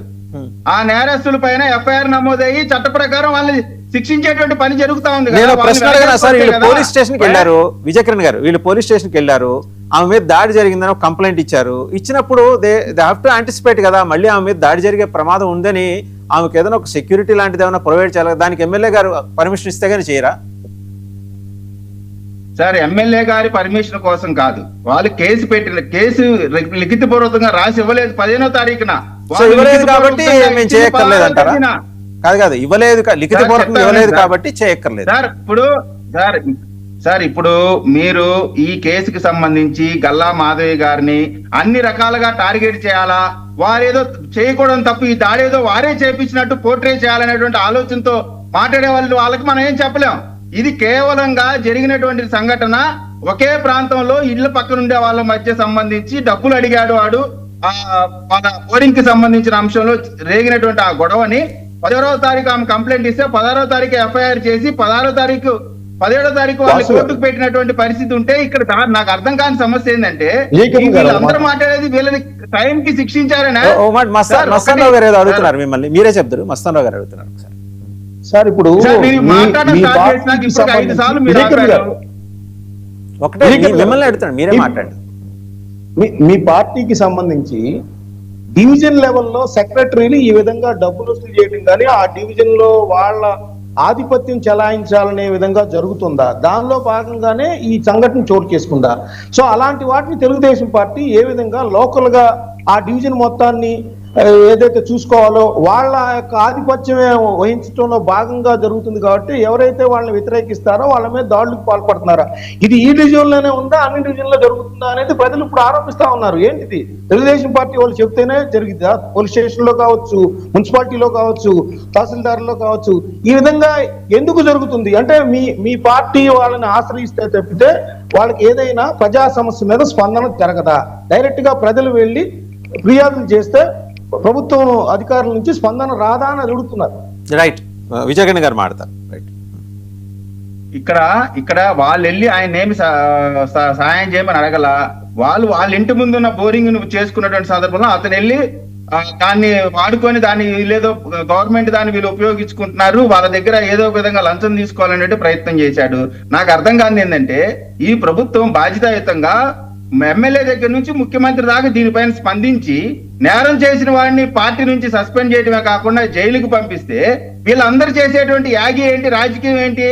ఆ నేరస్తుల పైన ఎఫ్ఐఆర్ నమోదయ్యి చట్ట ప్రకారం వాళ్ళని శిక్షించేటువంటి పని జరుగుతా ఉంది. నేను ప్రశ్న అడిగినా సార్, వీళ్ళు పోలీస్ స్టేషన్ కి వెళ్ళారు, విజయ్ కిరణ్ గారు వీళ్ళు పోలీస్ స్టేషన్ కి వెళ్ళారు, ఆమె మీద దాడి జరిగిందని ఒక కంప్లైంట్ ఇచ్చారు. ఇచ్చినప్పుడు దే హావ్ టు యాంటిసిపేట్ కదా, మళ్ళీ ఆమె మీద దాడి జరిగే ప్రమాదం ఉందని ఆమెకు ఏదైనా ఒక సెక్యూరిటీ లాంటిది ఏమైనా ప్రొవైడ్ చేయాలి. దానికి ఎమ్మెల్యే గారు పర్మిషన్ ఇస్తే గానీ చేయరా? సార్, ఎమ్మెల్యే గారి పర్మిషన్ కోసం కాదు, వాళ్ళు కేసు లిఖితపూర్వకంగా రాసి ఇవ్వలేదు 15వ తారీఖున. ఇవ్వలేదు కాబట్టి మేము చేయక్కర్లేదు అంటారా? కాదు, ఇవ్వలేదు, లిఖితపూర్వకంగా ఇవ్వలేదు కాబట్టి చేయక్కర్లేదు. సార్ ఇప్పుడు మీరు ఈ కేసుకి సంబంధించి గల్లా మాధవి గారిని అన్ని రకాలుగా టార్గెట్ చేయాలా, వారేదో చేయకూడదు తప్పు, ఈ దాడి ఏదో వారే చేపించినట్టు పోర్ట్రే చేయాలనేటువంటి ఆలోచనతో మాట్లాడే వాళ్ళకి మనం ఏం చెప్పలేం. ఇది కేవలంగా జరిగినటువంటి సంఘటన. ఒకే ప్రాంతంలో ఇళ్ల పక్కన ఉండే వాళ్ళ మధ్య సంబంధించి డబ్బులు అడిగాడు వాడు, మన బోరింగ్ కి సంబంధించిన అంశంలో రేగినటువంటి ఆ గొడవని 16వ తారీఖు ఆమె కంప్లైంట్ ఇస్తే 16వ తారీఖు ఎఫ్ఐఆర్ చేసి 17వ తారీఖు వాళ్ళు కోర్టుకు పెట్టినటువంటి పరిస్థితి ఉంటే ఇక్కడ నాకు అర్థం కాని సమస్య ఏంటంటే వీళ్ళందరూ మాట్లాడేది వీళ్ళని టైం కి శిక్షించారని. మస్తాన్ రావు గారు ఏదో అడుగుతున్నారు మిమ్మల్ని, మీరే చెప్తారు. మస్తాన్ రావు గారు అడుగుతున్నారు సార్. ఇప్పుడు ఒకటే మిమ్మల్ని అడుగుతాను, మీరే మాట్లాడండి. మీ పార్టీకి సంబంధించి డివిజన్ లెవెల్లో సెక్రటరీలు ఈ విధంగా డబ్బులు వసూలు చేయడం కానీ ఆ డివిజన్ లో వాళ్ళ ఆధిపత్యం చెలాయించాలనే విధంగా జరుగుతుందా? దానిలో భాగంగానే ఈ సంఘటన చోటు చేసుకుందా? సో అలాంటి వాటిని తెలుగుదేశం పార్టీ ఏ విధంగా లోకల్ గా ఆ డివిజన్ మొత్తాన్ని ఏదైతే చూసుకోవాలో వాళ్ళ యొక్క ఆధిపత్యమే వహించడంలో భాగంగా జరుగుతుంది కాబట్టి ఎవరైతే వాళ్ళని వ్యతిరేకిస్తారో వాళ్ళ మీద దాడులకు పాల్పడుతున్నారా, ఇది ఈ డివిజన్ లోనే ఉందా అన్ని డివిజన్ లో జరుగుతుందా అనేది ప్రజలు ఇప్పుడు ఆరోపిస్తా ఉన్నారు. ఏంటిది తెలుగుదేశం పార్టీ వాళ్ళు చెప్తేనే జరిగిందా? పోలీస్ స్టేషన్ లో కావచ్చు, మున్సిపాలిటీలో కావచ్చు, తహసీల్దార్లో కావచ్చు, ఈ విధంగా ఎందుకు జరుగుతుంది అంటే మీ పార్టీ వాళ్ళని ఆశ్రయిస్తే తప్పితే వాళ్ళకి ఏదైనా ప్రజా సమస్య మీద స్పందన జరగదా? డైరెక్ట్ గా ప్రజలు వెళ్ళి ఫిర్యాదులు చేస్తే ప్రభుత్వం అధికారుల నుంచి స్పందన రాదా అని అడుగుతున్నారు. రైట్, విజయగణ్ గారు మాడతారు. రైట్, ఇక్కడ వాళ్ళు వెళ్ళి ఆయన ఏమి సహాయం చేయమని అడగల. వాళ్ళ ఇంటి ముందున్న బోరింగ్ ను చేసుకున్నటువంటి సందర్భంలో అతను వెళ్ళి దాన్ని వాడుకొని దాన్ని వీళ్ళేదో గవర్నమెంట్ దాన్ని వీళ్ళు ఉపయోగించుకుంటున్నారు, వాళ్ళ దగ్గర ఏదో ఒక విధంగా లంచం తీసుకోవాలనే ప్రయత్నం చేశాడు. నాకు అర్థం కాని ఏంటంటే ఈ ప్రభుత్వం బాధ్యతాయుతంగా ఎమ్మెల్యే దగ్గర నుంచి ముఖ్యమంత్రి దాకా దీనిపైన స్పందించి నేరం చేసిన వాడిని పార్టీ నుంచి సస్పెండ్ చేయడమే కాకుండా జైలుకు పంపిస్తే వీళ్ళందరూ చేసేటువంటి యాగి ఏంటి, రాజకీయం ఏంటి?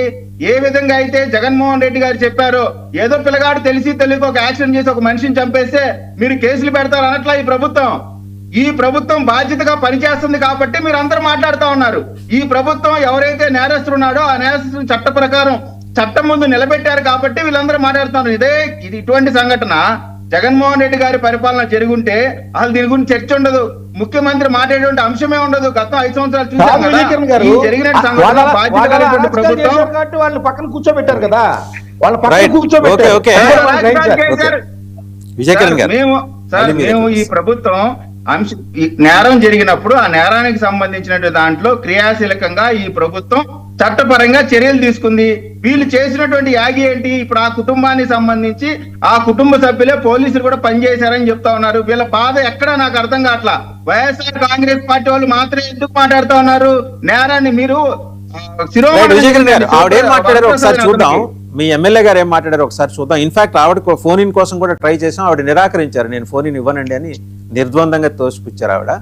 ఏ విధంగా అయితే జగన్మోహన్ రెడ్డి గారు చెప్పారో ఏదో పిల్లగాడు తెలియక ఒక యాక్షన్ చేసి ఒక మనిషిని చంపేస్తే మీరు కేసులు పెడతారు అనట్లా ఈ ప్రభుత్వం బాధ్యతగా పనిచేస్తుంది కాబట్టి మీరు అందరూ మాట్లాడుతూ ఉన్నారు. ఈ ప్రభుత్వం ఎవరైతే నేరస్తుడు ఉన్నాడో ఆ నేరస్తుని చట్ట ప్రకారం చట్టం ముందు నిలబెట్టారు కాబట్టి వీళ్ళందరూ మాట్లాడుతున్నారు. ఇది ఇటువంటి సంఘటన జగన్మోహన్ రెడ్డి గారి పరిపాలన జరుగుంటే అసలు దీని గురించి చర్చ ఉండదు, ముఖ్యమంత్రి మాట్లాడేటువంటి అంశమే ఉండదు. గత 5 సంవత్సరాలు చూసాం కదా జరిగిన సంఘటన. బాధ్యత ప్రభుత్వం వాళ్ళు పక్కన కూర్చోబెట్టారు కదా, వాళ్ళ పక్కన కూర్చోబెట్టారు. మేము ఈ ప్రభుత్వం నేరం జరిగినప్పుడు ఆ నేరానికి సంబంధించిన దాంట్లో క్రియాశీలకంగా ఈ ప్రభుత్వం చట్టపరంగా చర్యలు తీసుకుంది. వీళ్ళు చేసినటువంటి యాగి ఏంటి? ఇప్పుడు ఆ కుటుంబానికి సంబంధించి ఆ కుటుంబ సభ్యులే పోలీసులు కూడా పనిచేశారని చెప్తా ఉన్నారు. వీళ్ళ బాధ ఎక్కడ నాకు అర్థం కావట్లా. వైఎస్ఆర్ కాంగ్రెస్ పార్టీ వాళ్ళు మాత్రమే ఎందుకు మాట్లాడుతూ ఉన్నారు? నేరాన్ని మీరు ఆవిడేం మాట్లాడారు ఒకసారి చూద్దాం. మీ ఎమ్మెల్యే గారు ఏం మాట్లాడారు ఒకసారి చూద్దాం. ఇన్ఫాక్ట్ ఆవిడ ఫోన్ ఇన్ కోసం కూడా ట్రై చేసాం, ఆవిడ నిరాకరించారు. నేను ఫోన్ ఇన్ ఇవ్వనండి అని నిర్ద్వందంగా తోసిపుచ్చారు ఆవిడ.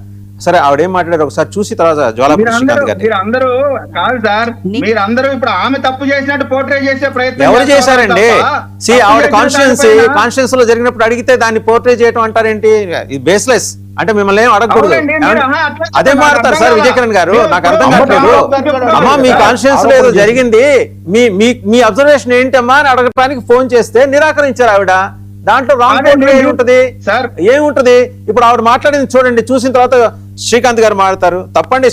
సరే, ఆవిడేం మాట్లాడారు ఒకసారి చూసి తర్వాత మీరందరూ కాదు సార్, మీరందరూ ఇప్పుడు ఆమె తప్పు చేసినట్టు పోర్ట్రే చేసే ప్రయత్నం ఎవరు చేశారండి? ఆవిడ కాన్స్టిట్యూన్స్ లో జరిగినప్పుడు అడిగితే దాన్ని పోర్ట్రే చేయడం అంటారేంటి? ఇది బేస్లెస్. అంటే మిమ్మల్ని ఏం అడగకూడదు. అదే మారుతారు సార్ విజయకిరణ్ గారు, నాకు అర్థం కావట్లేదు. అమ్మా మీ కాన్స్టిట్యూన్స్ లో ఏదో జరిగింది, మీ అబ్జర్వేషన్ ఏంటమ్మా అని అడగటానికి ఫోన్ చేస్తే నిరాకరించారు ఆవిడ. దాంట్లో రాంగ్ ఏముంటది సార్? ఏముంటది? ఇప్పుడు ఆవిడ మాట్లాడింది చూడండి, చూసిన తర్వాత శ్రీకాంత్ గారు మాట్లాడతారు. తప్పండి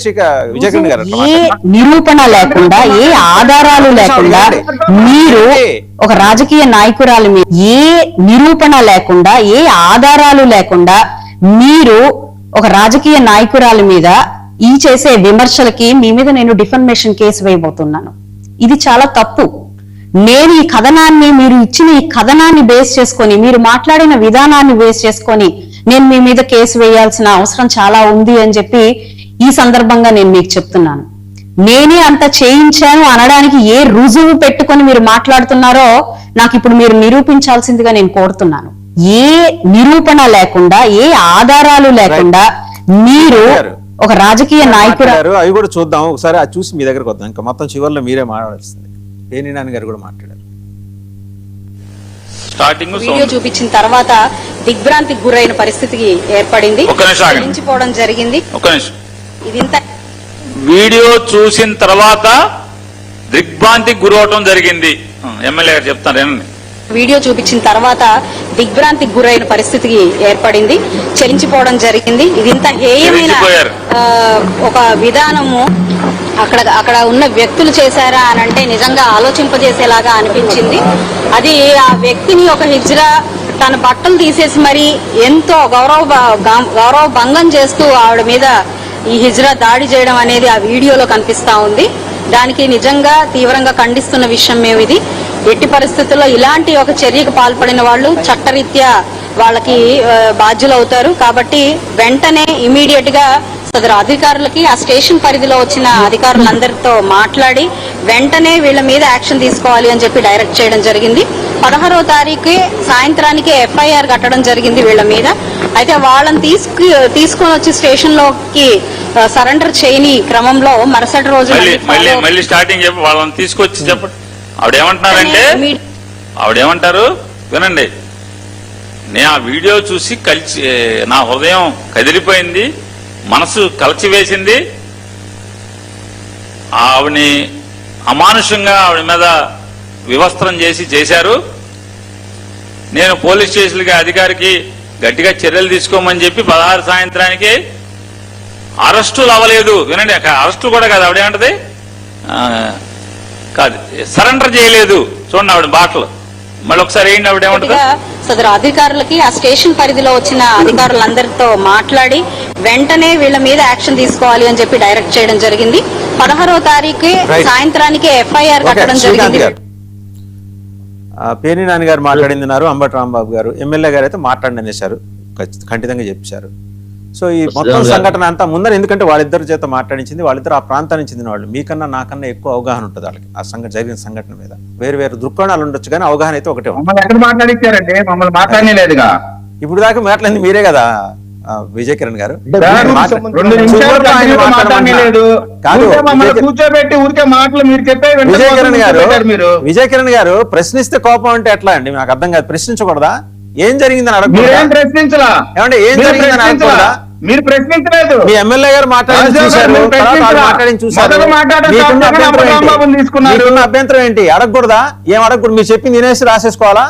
విజయకిరణ్ గారు. ఏ నిరూపణ లేకుండా, ఏ ఆధారాలు లేకుండా మీరు ఒక రాజకీయ నాయకురాలు మీద ఏ నిరూపణ లేకుండా, ఏ ఆధారాలు లేకుండా మీరు ఒక రాజకీయ నాయకురాలి మీద ఈ చేసే విమర్శలకి మీ మీద నేను డిఫర్మేషన్ కేసు వేయబోతున్నాను. ఇది చాలా తప్పు. నేను ఈ కథనాన్ని, మీరు ఇచ్చిన ఈ కథనాన్ని బేస్ చేసుకొని, మీరు మాట్లాడిన విధానాన్ని బేస్ చేసుకొని నేను మీ మీద కేసు వేయాల్సిన అవసరం చాలా ఉంది అని చెప్పి ఈ సందర్భంగా నేను మీకు చెప్తున్నాను. నేనే అంత చేయించాను అనడానికి ఏ రుజువు పెట్టుకొని మీరు మాట్లాడుతున్నారో నాకు ఇప్పుడు మీరు నిరూపించాల్సిందిగా నేను కోరుతున్నాను. ఏ నిరూపణ లేకుండా, ఏ ఆధారాలు లేకుండా మీరు ఒక రాజకీయ నాయకుడు. అవి కూడా చూద్దాం ఒకసారి, అది చూసి మీ దగ్గరకు వద్దాం. ఇంకా మొత్తం చివరిలో మీరే మాట్లాడాల్సింది. పేర్ని నాని గారు కూడా మాట్లాడారు. వీడియో చూపించిన తర్వాత దిగ్భ్రాంతికి గురైన పరిస్థితికి ఏర్పడింది, చెల్లించిపోవడం జరిగింది. ఇదింత వీడియో చూసిన తర్వాత దిగ్భ్రాంతికి గురవటం జరిగింది. ఎమ్మెల్యే గారు చెప్తారు. వీడియో చూపించిన తర్వాత దిగ్భ్రాంతికి గురైన పరిస్థితికి ఏర్పడింది, చెల్లించిపోవడం జరిగింది. ఇదింత హేయమైన ఒక విధానము అక్కడ ఉన్న వ్యక్తులు చేశారా అని అంటే నిజంగా ఆలోచింపజేసేలాగా అనిపించింది. అది ఆ వ్యక్తిని ఒక హిజ్రా తన బట్టలు తీసేసి మరి ఎంతో గౌరవ భంగం చేస్తూ ఆవిడ మీద ఈ హిజ్రా దాడి చేయడం అనేది ఆ వీడియోలో కనిపిస్తా ఉంది. దానికి నిజంగా తీవ్రంగా ఖండిస్తున్న విషయం మేము. ఇది ఎట్టి పరిస్థితుల్లో ఇలాంటి ఒక చర్యకు పాల్పడిన వాళ్ళు చట్టరీత్యా వాళ్ళకి బాధ్యులు అవుతారు. కాబట్టి వెంటనే ఇమీడియట్ గా సదరు అధికారులకి, ఆ స్టేషన్ పరిధిలో వచ్చిన అధికారులందరితో మాట్లాడి వెంటనే వీళ్ళ మీద యాక్షన్ తీసుకోవాలి అని చెప్పి డైరెక్ట్ చేయడం జరిగింది. 16వ తారీఖు సాయంత్రానికి ఎఫ్ఐఆర్ కట్టడం జరిగింది వీళ్ళ మీద. అయితే వాళ్ళని తీసుకొని వచ్చి స్టేషన్ లోకి సరెండర్ చేయని క్రమంలో మరుసటి రోజు మళ్ళీ స్టార్టింగ్ చెప్పి వాళ్ళని తీసుకొచ్చి చెప్పండి. ఆవిడేమంటారు వినండి. నేను ఆ వీడియో చూసి నా హృదయం కదిలిపోయింది. మనసు కలచివేసింది. ఆవిని అమానుషంగా ఆవిడ మీద వివస్త్రం చేశారు. నేను పోలీస్ స్టేషన్కి అధికారికి గట్టిగా చర్యలు తీసుకోమని చెప్పి 16 సాయంత్రానికి అరెస్టులు అవ్వలేదు. వినండి, అరెస్టులు కూడా కాదు, ఆవిడేమంటది కాదు, సరెండర్ చేయలేదు. చూడండి ఆవిడ బాటలు. మళ్ళీ ఒకసారి ఏంటి ఆవిడేమంటది, సదరు అధికారులకి ఆ స్టేషన్ పరిధిలో వచ్చిన అధికారులందరితో మాట్లాడి వెంటనే వీళ్ళ మీద యాక్షన్ తీసుకోవాలి అని చెప్పి డైరెక్ట్ చేయడం జరిగింది. 16వ తారీఖు సాయంత్రానికి ఎఫ్ఐఆర్ కట్టడం జరిగింది. పేర్ని నాని గారు మాట్లాడిందిన్నారు, అంబటి రాంబాబు గారు, ఎమ్మెల్యే గారు అయితే మాట్లాడనేశారు, ఖచ్చితంగా చెప్పారు. సో ఈ మొత్తం సంఘటన అంతా ముందర, ఎందుకంటే వాళ్ళిద్దరి చేత మాట్లాడించింది, వాళ్ళిద్దరు ఆ ప్రాంతానికి చెందిన వాళ్ళు, మీకన్నా నాకన్నా ఎక్కువ అవగాహన ఉంటుంది వాళ్ళకి ఆ జరిగిన సంఘటన మీద. వేరు దృక్కోణాలు ఉండొచ్చు కానీ అవగాహన అయితే ఒకటే ఉంటుంది. ఎక్కడ మాట్లాడించారండి, మమ్మల్ని మాట్లాడలేదుగా. ఇప్పుడు దాకా మాట్లాడింది మీరే కదా విజయ్ కిరణ్ గారు. కూర్చోబెట్టి ఊరికే మాటలు మీరు చెప్పే విజయ్ కిరణ్ గారు ప్రశ్నిస్తే కోపం అంటే ఎట్లా అండి? నాకు అర్థం కాదు. ప్రశ్నించకూడదా? ఏం జరిగిందని అడగకూడదా? ప్రశ్నించలా ఏమంటే ఏం జరిగిందని అడగకూడదా? మీరు ప్రశ్నించలేదు. మీ ఎమ్మెల్యే గారు మాట్లాడి చూశారు, మీకున్న అభ్యంతరం ఏంటి? అడగకూడదా? ఏం అడగకూడదు? మీరు చెప్పింది తినేసి రాసేసుకోవాలా?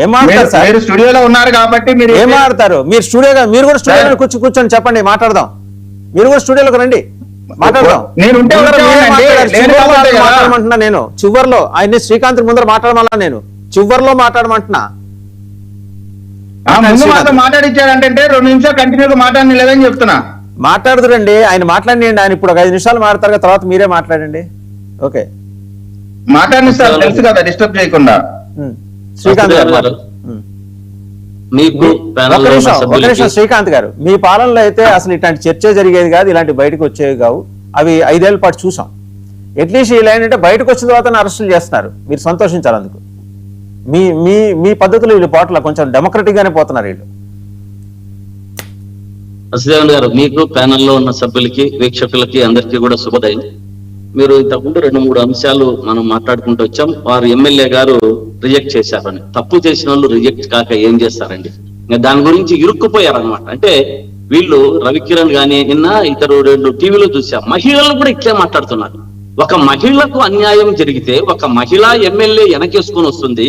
ఏం మాట్లాడతారు సార్? మీరు స్టూడియోలో ఉన్నారు కాబట్టి మీరు ఏం మాట్లాడతారు? మీరు మీరు కూడా స్టూడియోలో కూర్చొని చెప్పండి, మాట్లాడదాం. మీరు కూడా స్టూడియోలోకి రండి, మాట్లాడదాం. మాట్లాడమంటున్నా నేను చివర్లో, ఆయన్ని శ్రీకాంత్ ముందర మాట్లాడమన్నా, నేను చివర్లో మాట్లాడమంటున్నా. మాట్లాడించారంటే 2 నిమిషాలు కంటిన్యూగా మాట్లాడని లేదని చెప్తున్నా. మాట్లాడుతురండి, ఆయన మాట్లాడినండి. ఆయన ఇప్పుడు 5 నిమిషాలు మాట్లాడతారు, తర్వాత మీరే మాట్లాడండి. ఓకే, మాట్లాడండి సార్, తెలుసు కదా, డిస్టర్బ్ చేయకుండా. శ్రీకాంత్ గారు, ఒక నిమిషం శ్రీకాంత్ గారు, మీ పాలనలో అయితే అసలు ఇట్లాంటి చర్చ జరిగేది కాదు, ఇలాంటి బయటకు వచ్చేవి కావు. అవి 5 ఏళ్ల పాటు చూసాం. అట్లీస్ట్ ఇలా ఏంటంటే బయటకు వచ్చిన తర్వాత అరెస్టులు చేస్తున్నారు, మీరు సంతోషించాలి. అందుకు మీ పద్ధతులు వీళ్ళు పోట్ల కొంచెం డెమోక్రటిక్ గానే పోతున్నారు వీళ్ళు. వసుదేవన్ గారు, మీకు ప్యానెల్లో ఉన్న సభ్యులకి, వీక్షకులకి అందరికీ కూడా శుభోదయం. మీరు ఇంతకుముందు 2-3 అంశాలు మనం మాట్లాడుకుంటూ వచ్చాం. వారు ఎమ్మెల్యే గారు రిజెక్ట్ చేశారని. తప్పు చేసిన వాళ్ళు రిజెక్ట్ కాక ఏం చేస్తారండి? దాని గురించి ఇరుక్కుపోయారనమాట. అంటే వీళ్ళు రవికిరణ్ గాని నిన్న ఇతరు 2 టీవీలో చూసా, మహిళలు కూడా ఇట్లే మాట్లాడుతున్నారు. ఒక మహిళకు అన్యాయం జరిగితే ఒక మహిళా ఎమ్మెల్యే వెనకేసుకొని వస్తుంది.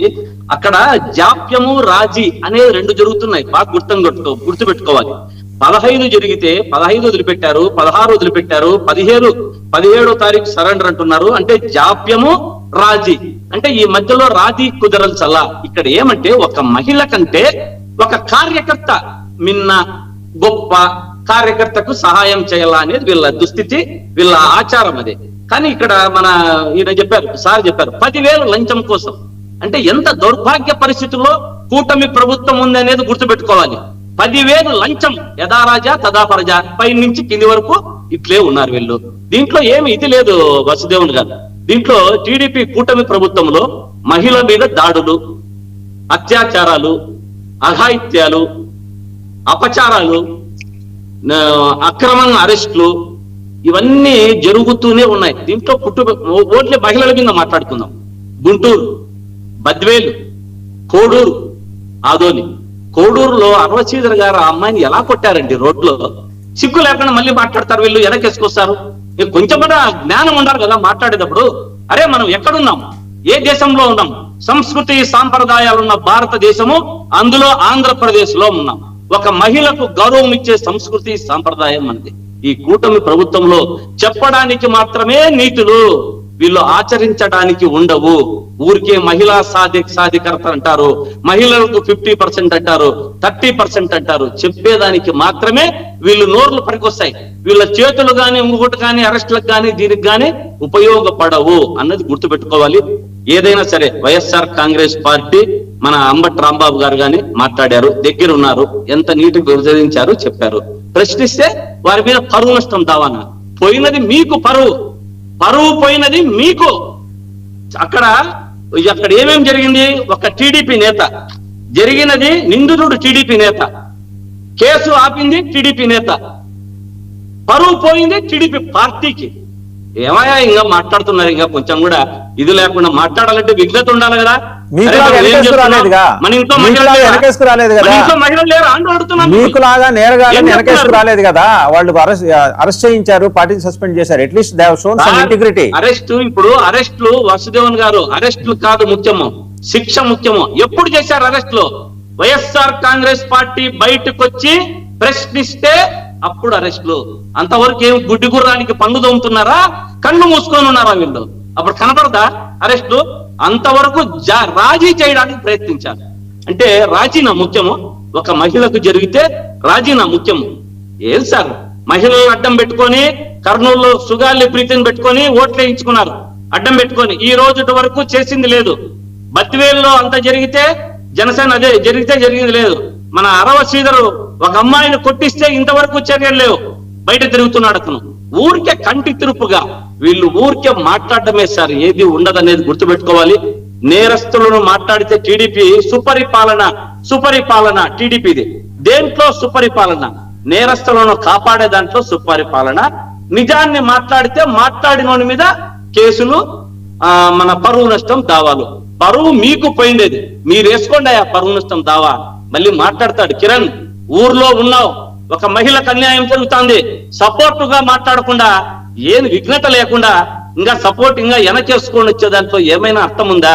అక్కడ జాప్యము రాజీ అనేది 2 జరుగుతున్నాయి. బాగా గుర్తుపెట్టుకోవాలి. 15 జరిగితే 15 వదిలిపెట్టారు, 16 వదిలిపెట్టారు, 17వ తారీఖు సరెండర్ అంటున్నారు. అంటే జాప్యము రాజీ, అంటే ఈ మధ్యలో రాజీ కుదరల్సలా. ఇక్కడ ఏమంటే ఒక మహిళ కంటే ఒక కార్యకర్త మిన్న గొప్ప, కార్యకర్తకు సహాయం చేయాలా అనేది వీళ్ళ దుస్థితి, వీళ్ళ ఆచారం అదే. కానీ ఇక్కడ మన ఈయన చెప్పారు, సార్ చెప్పారు, 10,000 లంచం కోసం. అంటే ఎంత దౌర్భాగ్య పరిస్థితుల్లో కూటమి ప్రభుత్వం ఉంది అనేది గుర్తుపెట్టుకోవాలి. 10,000 లంచం, యథారాజా తదాపరజా, పై నుంచి కింది వరకు ఇట్లే ఉన్నారు వీళ్ళు. దీంట్లో ఏమి ఇది లేదు వసుదేవన్ గారు. దీంట్లో టీడీపీ కూటమి ప్రభుత్వంలో మహిళల మీద దాడులు, అత్యాచారాలు, అఘాయిత్యాలు, అపచారాలు, అక్రమంగా అరెస్టులు, ఇవన్నీ జరుగుతూనే ఉన్నాయి. దీంట్లో ఓట్లే మహిళల మీద మాట్లాడుకుందాం. గుంటూరు, బద్వేలు, కోడూరు, ఆదోని. కోడూరులో అరవశ్రీధర్ గారు ఆ అమ్మాయిని ఎలా కొట్టారండి రోడ్లో. సిగ్గు లేకుండా మళ్ళీ మాట్లాడతారు వీళ్ళు, వెనకేసుకొస్తారు. కొంచెం కూడా జ్ఞానం ఉండాలి కదా మాట్లాడేటప్పుడు. అరే మనం ఎక్కడున్నాం, ఏ దేశంలో ఉన్నాం? సంస్కృతి సాంప్రదాయాలున్న భారతదేశము, అందులో ఆంధ్రప్రదేశ్ లో ఉన్నాం. ఒక మహిళకు గౌరవం ఇచ్చే సంస్కృతి సాంప్రదాయం మనది. ఈ కూటమి ప్రభుత్వంలో చెప్పడానికి మాత్రమే నీతులు, వీళ్ళు ఆచరించడానికి ఉండవు. ఊరికే మహిళా సాధికారత అంటారు, మహిళలకు 50% అంటారు, 30% అంటారు. చెప్పేదానికి మాత్రమే వీళ్ళు నోర్లు పనికొస్తాయి. వీళ్ళ చేతులు గాని ఇంకొకటి కానీ అరెస్టులకు కానీ దీనికి కానీ ఉపయోగపడవు అన్నది గుర్తుపెట్టుకోవాలి. ఏదైనా సరే వైఎస్ఆర్ కాంగ్రెస్ పార్టీ, మన అంబటి రాంబాబు గారు గాని మాట్లాడారు, దగ్గర ఉన్నారు, ఎంత నీటికి విభజించారు చెప్పారు. ప్రశ్నిస్తే వారి మీద పరువు నష్టం దావానా పోయినది మీకు, పరువు పోయినది మీకు. అక్కడ ఏమేం జరిగింది? ఒక టీడీపీ నేత, జరిగినది నిందితుడు టీడీపీ నేత, కేసు ఆపింది టీడీపీ నేత, పరువు పోయింది టీడీపీ పార్టీకి. ఏమయ్యా ఇంకా మాట్లాడుతున్నారు? ఇంకా కొంచెం కూడా ఇది లేకుండా మాట్లాడాలంటే విఘ్నత ఉండాలి కదా. మీకులాగా వెనకేసుకు రాలేదుగా, మీకులాగా వెనకేసుకు రాలేదు కదా, మహిళలు లేరు అని అడుగుతున్నాను. మీకులాగా నేరగాళ్ళని వెనకేసుకు రాలేదు కదా, వాళ్ళు అరెస్ట్ చేయించారు, పార్టీని సస్పెండ్ చేశారు. At least they have shown some integrity. ఇప్పుడు అరెస్టులు వసుదేవన్ గారు, అరెస్టులు కాదు ముఖ్యము, శిక్ష ముఖ్యము. ఎప్పుడు చేశారు అరెస్టులు? వైఎస్ఆర్ కాంగ్రెస్ పార్టీ బయటకు వచ్చి ప్రశ్నిస్తే అప్పుడు అరెస్టులు. అంతవరకు ఏం గుడ్డి గుర్రానికి పండు దొమ్ముతున్నారా, కళ్ళు మూసుకొని ఉన్నారా వీళ్ళు? అప్పుడు కనపడదా అరెస్టులు? అంతవరకు రాజీ చేయడానికి ప్రయత్నించారు. అంటే రాజీనా ముఖ్యము? ఒక మహిళకు జరిగితే రాజీనా ముఖ్యము? ఏం సార్, మహిళలను అడ్డం పెట్టుకొని కర్నూలులో సుగాలి ప్రీతిని పెట్టుకొని ఓట్లు వేయించుకున్నారు, అడ్డం పెట్టుకొని. ఈ రోజు వరకు చేసింది లేదు. బత్తివేలులో అంత జరిగితే జనసేన అదే జరిగితే జరిగింది లేదు. మన అరవ శ్రీధరు ఒక అమ్మాయిని కొట్టిస్తే ఇంతవరకు చర్యలు లేవు, బయట తిరుగుతున్నాడు అతను. ఊరికే కంటి తిరుపుగా వీళ్ళు ఊరికే మాట్లాడటమే సార్, ఏది ఉండదనేది గుర్తుపెట్టుకోవాలి. నేరస్తులను మాట్లాడితే టీడీపీ సుపరిపాలన టీడీపీది. దేంట్లో సుపరిపాలన? నేరస్తులను కాపాడే దాంట్లో సుపరిపాలన. నిజాన్ని మాట్లాడితే మాట్లాడినోని మీద కేసులు, మన పరువు నష్టం దావాలు. పరువు మీకు పోయిండేది, మీరు వేసుకోండి ఆ పరువు నష్టం దావా. మళ్ళీ మాట్లాడతాడు కిరణ్, ఊర్లో ఉన్నావు, ఒక మహిళకు అన్యాయం జరుగుతుంది, సపోర్ట్ గా మాట్లాడకుండా, ఏం విఘ్నత లేకుండా ఇంకా సపోర్ట్ ఇంకా వెనకేసుకొని వచ్చే దాంట్లో ఏమైనా అర్థం ఉందా?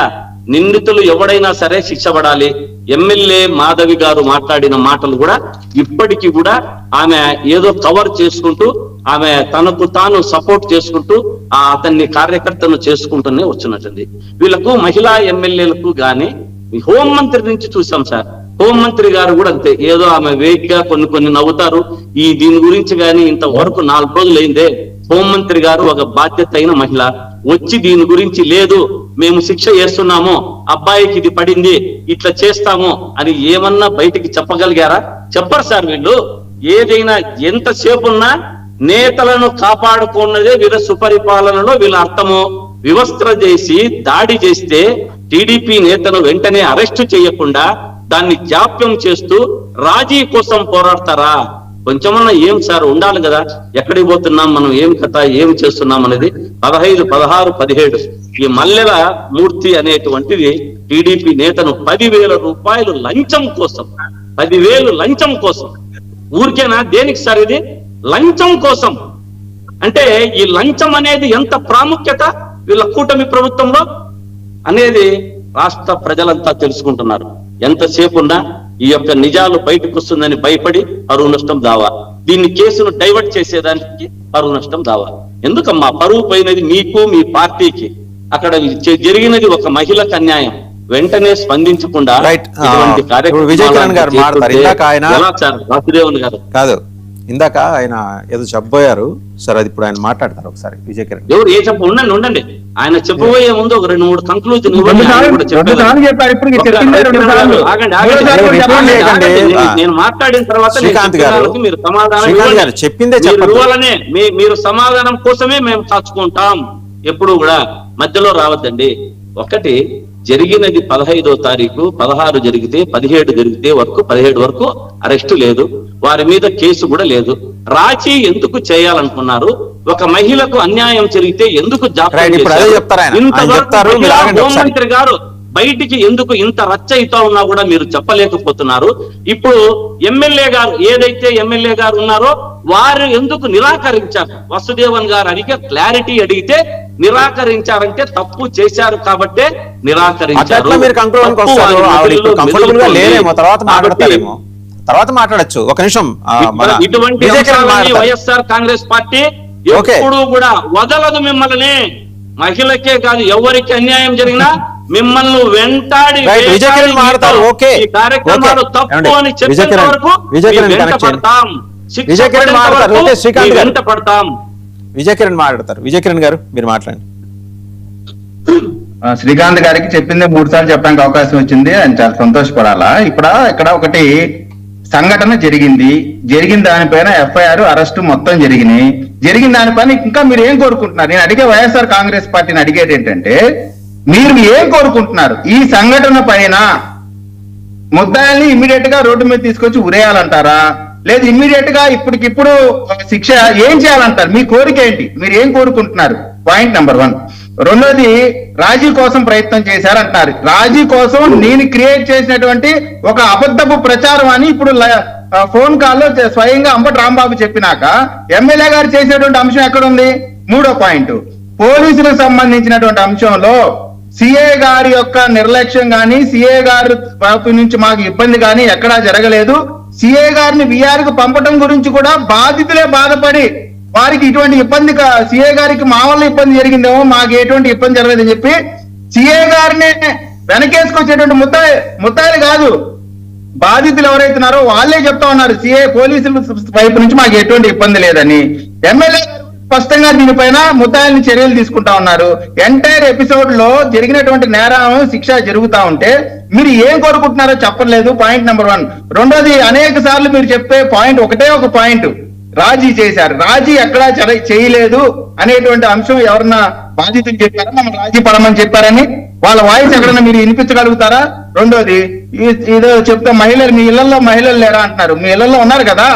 నిందితులు ఎవడైనా సరే శిక్ష పడాలి. ఎమ్మెల్యే మాధవి గారు మాట్లాడిన మాటలు కూడా ఇప్పటికీ కూడా ఆమె ఏదో కవర్ చేసుకుంటూ, ఆమె తనకు తాను సపోర్ట్ చేసుకుంటూ అతన్ని కార్యకర్తను చేసుకుంటూనే వచ్చినట్టుంది. వీళ్ళకు మహిళా ఎమ్మెల్యేలకు గాని హోంమంత్రి నుంచి చూసాం సార్, హోంమంత్రి గారు కూడా అంతే, ఏదో ఆమె వేగ్ గా కొన్ని నవ్వుతారు. దీని గురించి గాని ఇంతవరకు 4 రోజులు అయిందే. హోంమంత్రి గారు ఒక బాధ్యత అయిన మహిళ వచ్చి దీని గురించి లేదు, మేము శిక్ష చేస్తున్నాము, అబ్బాయికి ఇది పడింది, ఇట్లా చేస్తాము అని ఏమన్నా బయటికి చెప్పగలిగారా? చెప్పరు సార్ వీళ్ళు. ఏదైనా ఎంతసేపు ఉన్నా నేతలను కాపాడుకున్నదే వీళ్ళ సుపరిపాలనలో వీళ్ళ అర్థము. వ్యవస్థ చేసి దాడి చేస్తే టీడీపీ నేతను వెంటనే అరెస్టు చేయకుండా దాన్ని జాప్యం చేస్తూ రాజీ కోసం పోరాడతారా? కొంచెమన్నా ఏం సార్ ఉండాలి కదా, ఎక్కడికి పోతున్నాం మనం, ఏం కథ, ఏం చేస్తున్నాం అనేది. 15, 16, 17 ఈ మల్లెల మూర్తి అనేటువంటిది టీడీపీ నేతను 10,000 రూపాయలు లంచం కోసం, 10,000 లంచం కోసం. ఊరికేనా? దేనికి సార్ ఇది? లంచం కోసం. అంటే ఈ లంచం అనేది ఎంత ప్రాముఖ్యత వీళ్ళ కూటమి ప్రభుత్వంలో అనేది రాష్ట్ర ప్రజలంతా తెలుసుకుంటున్నారు. ఎంతసేపు ఉన్నా ఈ యొక్క నిజాలు బయటకు వస్తుందని భయపడి పరువు నష్టం దావా, దీన్ని కేసును డైవర్ట్ చేసేదానికి పరువు నష్టం దావా. ఎందుకమ్మా పరువు పోయినది మీకు, మీ పార్టీకి. అక్కడ జరిగినది ఒక మహిళకు అన్యాయం, వెంటనే స్పందించకుండా విజయకిరణ్ గారు వాసుదేవన్ గారు కాదు, ఇందాక ఆయన ఏదో చెప్పబోయారు సార్, అది ఇప్పుడు ఆయన మాట్లాడతారు ఒకసారి. విజయకిరణ్ ఎవరు ఏ చెప్ప ఉండండి, ఆయన చెప్పబోయే ముందు ఒక 2-3 కంక్లూజన్ నేను మాట్లాడిన తర్వాత శ్రీకాంత్ గారు మీరు సమాధానం చెప్పిందే చెప్పాలనే, మీరు సమాధానం కోసమే మేము కాచుకుంటాం. ఎప్పుడు కూడా మధ్యలో రావద్దండి. ఒకటి జరిగినది 15వ తారీఖు, 16 జరిగితే 17 జరిగితే వరకు 17 వరకు అరెస్టు లేదు, వారి మీద కేసు కూడా లేదు. రాజీ ఎందుకు చేయాలనుకున్నారు? ఒక మహిళకు అన్యాయం జరిగితే ఎందుకు హోంమంత్రి గారు బయటికి ఎందుకు ఇంత రచ్చ అవుతా ఉన్నా కూడా మీరు చెప్పలేకపోతున్నారు. ఇప్పుడు ఎమ్మెల్యే గారు ఏదైతే ఎమ్మెల్యే గారు ఉన్నారో వారు ఎందుకు నిరాకరించారు? వసుదేవన్ గారు అడిగే క్లారిటీ అడిగితే నిరాకరించారంటే తప్పు చేశారు కాబట్టే నిరాకరించారు. తర్వాత మాట్లాడచ్చు. ఒక నిమిషం. ఇటువంటి వైఎస్ఆర్ కాంగ్రెస్ పార్టీ ఎప్పుడు కూడా వదలదు మిమ్మల్ని. మహిళకే కాదు, ఎవరికి అన్యాయం జరిగినా మిమ్మల్ని వెంటాడి కార్యక్రమాలు తప్పు అని చెప్పేంత వరకు వెంటపడతాం. వెంటపడతాం. విజయకిరణ్ మాట్లాడతారు. విజయకిరణ్ గారు మీరు మాట్లాడండి. శ్రీకాంత్ గారికి చెప్పిందే 3 సార్లు చెప్పడానికి అవకాశం వచ్చింది, ఆయన చాలా సంతోషపడాలా. ఇక్కడ ఒకటి సంఘటన జరిగిన దానిపైన ఎఫ్ఐఆర్, అరెస్టు మొత్తం జరిగినాయి. జరిగిన దానిపైన ఇంకా మీరు ఏం కోరుకుంటున్నారు? నేను అడిగే వైఎస్ఆర్ కాంగ్రెస్ పార్టీని అడిగేది ఏంటంటే, మీరు ఏం కోరుకుంటున్నారు? ఈ సంఘటన పైన ముద్దాయిల్ని ఇమ్మీడియట్ గా రోడ్డు మీద తీసుకొచ్చి ఉరేయాలంటారా, లేదు ఇమ్మీడియట్ గా ఇప్పటికిప్పుడు శిక్ష ఏం చేయాలంటారు? మీ కోరిక ఏంటి? మీరు ఏం కోరుకుంటున్నారు? Point number 1. రెండోది రాజీ కోసం ప్రయత్నం చేశారంటున్నారు. రాజీ కోసం నేను క్రియేట్ చేసినటువంటి ఒక అబద్ధపు ప్రచారం అని ఇప్పుడు ఫోన్ కాల్లో స్వయంగా అంబటి రాంబాబు చెప్పినాక ఎమ్మెల్యే గారు చేసేటువంటి అంశం ఎక్కడ ఉంది? మూడో పాయింట్, పోలీసులకు సంబంధించినటువంటి అంశంలో సిఏ గారి యొక్క నిర్లక్ష్యం గాని, సిఏ గారి వైపు నుంచి మాకు ఇబ్బంది గాని ఎక్కడా జరగలేదు. సిఏ గారిని విఆర్ కు పంపడం గురించి కూడా బాధితులే బాధపడి వారికి ఇటువంటి ఇబ్బంది, సిఏ గారికి మా వల్ల ఇబ్బంది జరిగిందేమో, మాకు ఎటువంటి ఇబ్బంది జరగలేదని చెప్పి సిఏ గారిని వెనకేసుకొచ్చేటువంటి ముద్దాయిలు కాదు, బాధితులు ఎవరైతున్నారో వాళ్ళే చెప్తా ఉన్నారు సిఏ పోలీసుల వైపు నుంచి మాకు ఎటువంటి ఇబ్బంది లేదని. ఎమ్మెల్యే స్పష్టంగా దీనిపైన ముద్దాయిల్ని చర్యలు తీసుకుంటా ఉన్నారు. ఎంటైర్ ఎపిసోడ్ లో జరిగినటువంటి నేరం శిక్ష జరుగుతా ఉంటే మీరు ఏం కోరుకుంటున్నారో చెప్పలేదు. Point number 1. రెండోది, అనేక సార్లు మీరు చెప్పే పాయింట్ ఒకటే ఒక పాయింట్, రాజీ చేశారు. రాజీ ఎక్కడా చేయలేదు అనేటువంటి అంశం ఎవరన్నా బాధితులు చెప్పారా? మనం రాజీ పడమని చెప్పారని వాళ్ళ వాయిస్ ఎక్కడన్నా మీరు వినిపించగలుగుతారా? రెండోది, ఏదో చెప్తే మహిళలు, మీ ఇళ్లలో మహిళలు లేరా అంటున్నారు. మీ ఇళ్లలో ఉన్నారు కదా,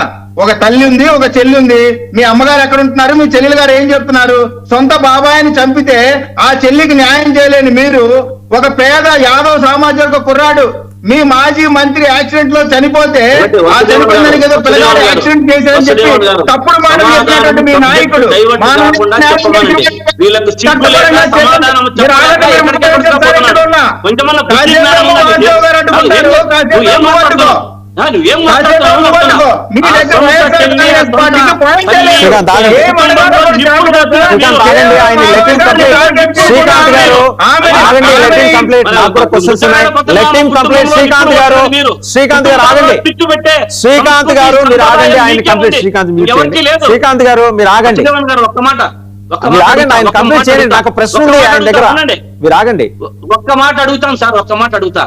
ఒక తల్లి ఉంది, ఒక చెల్లి ఉంది. మీ అమ్మగారు ఎక్కడ ఉంటున్నారు? మీ చెల్లెలు గారు ఏం చెప్తున్నారు? సొంత బాబాయిని చంపితే ఆ చెల్లికి న్యాయం చేయలేని మీరు ఒక పేద యాదవ్ సామాజిక కుర్రాడు, మీ మాజీ మంత్రి యాక్సిడెంట్ లో చనిపోతే ఆ చనిపోయిన ఏదో పిల్లగాడు యాక్సిడెంట్ చేశారని చెప్పి తప్పుడు మాటలు చెప్పినటువంటి మీ నాయకుడు శ్రీకాంత్ గారు మీరు ఆగండి, ఆయన కంప్లీట్. శ్రీకాంత్ గారు మీరు ఆగండి, ఆయన కంప్లీట్ చేయండి. నాకు ప్రశ్న ఉంది ఆయన దగ్గర, మీరు ఆగండి. ఒక్క మాట అడుగుతాం సార్, ఒక్క మాట అడుగుతా.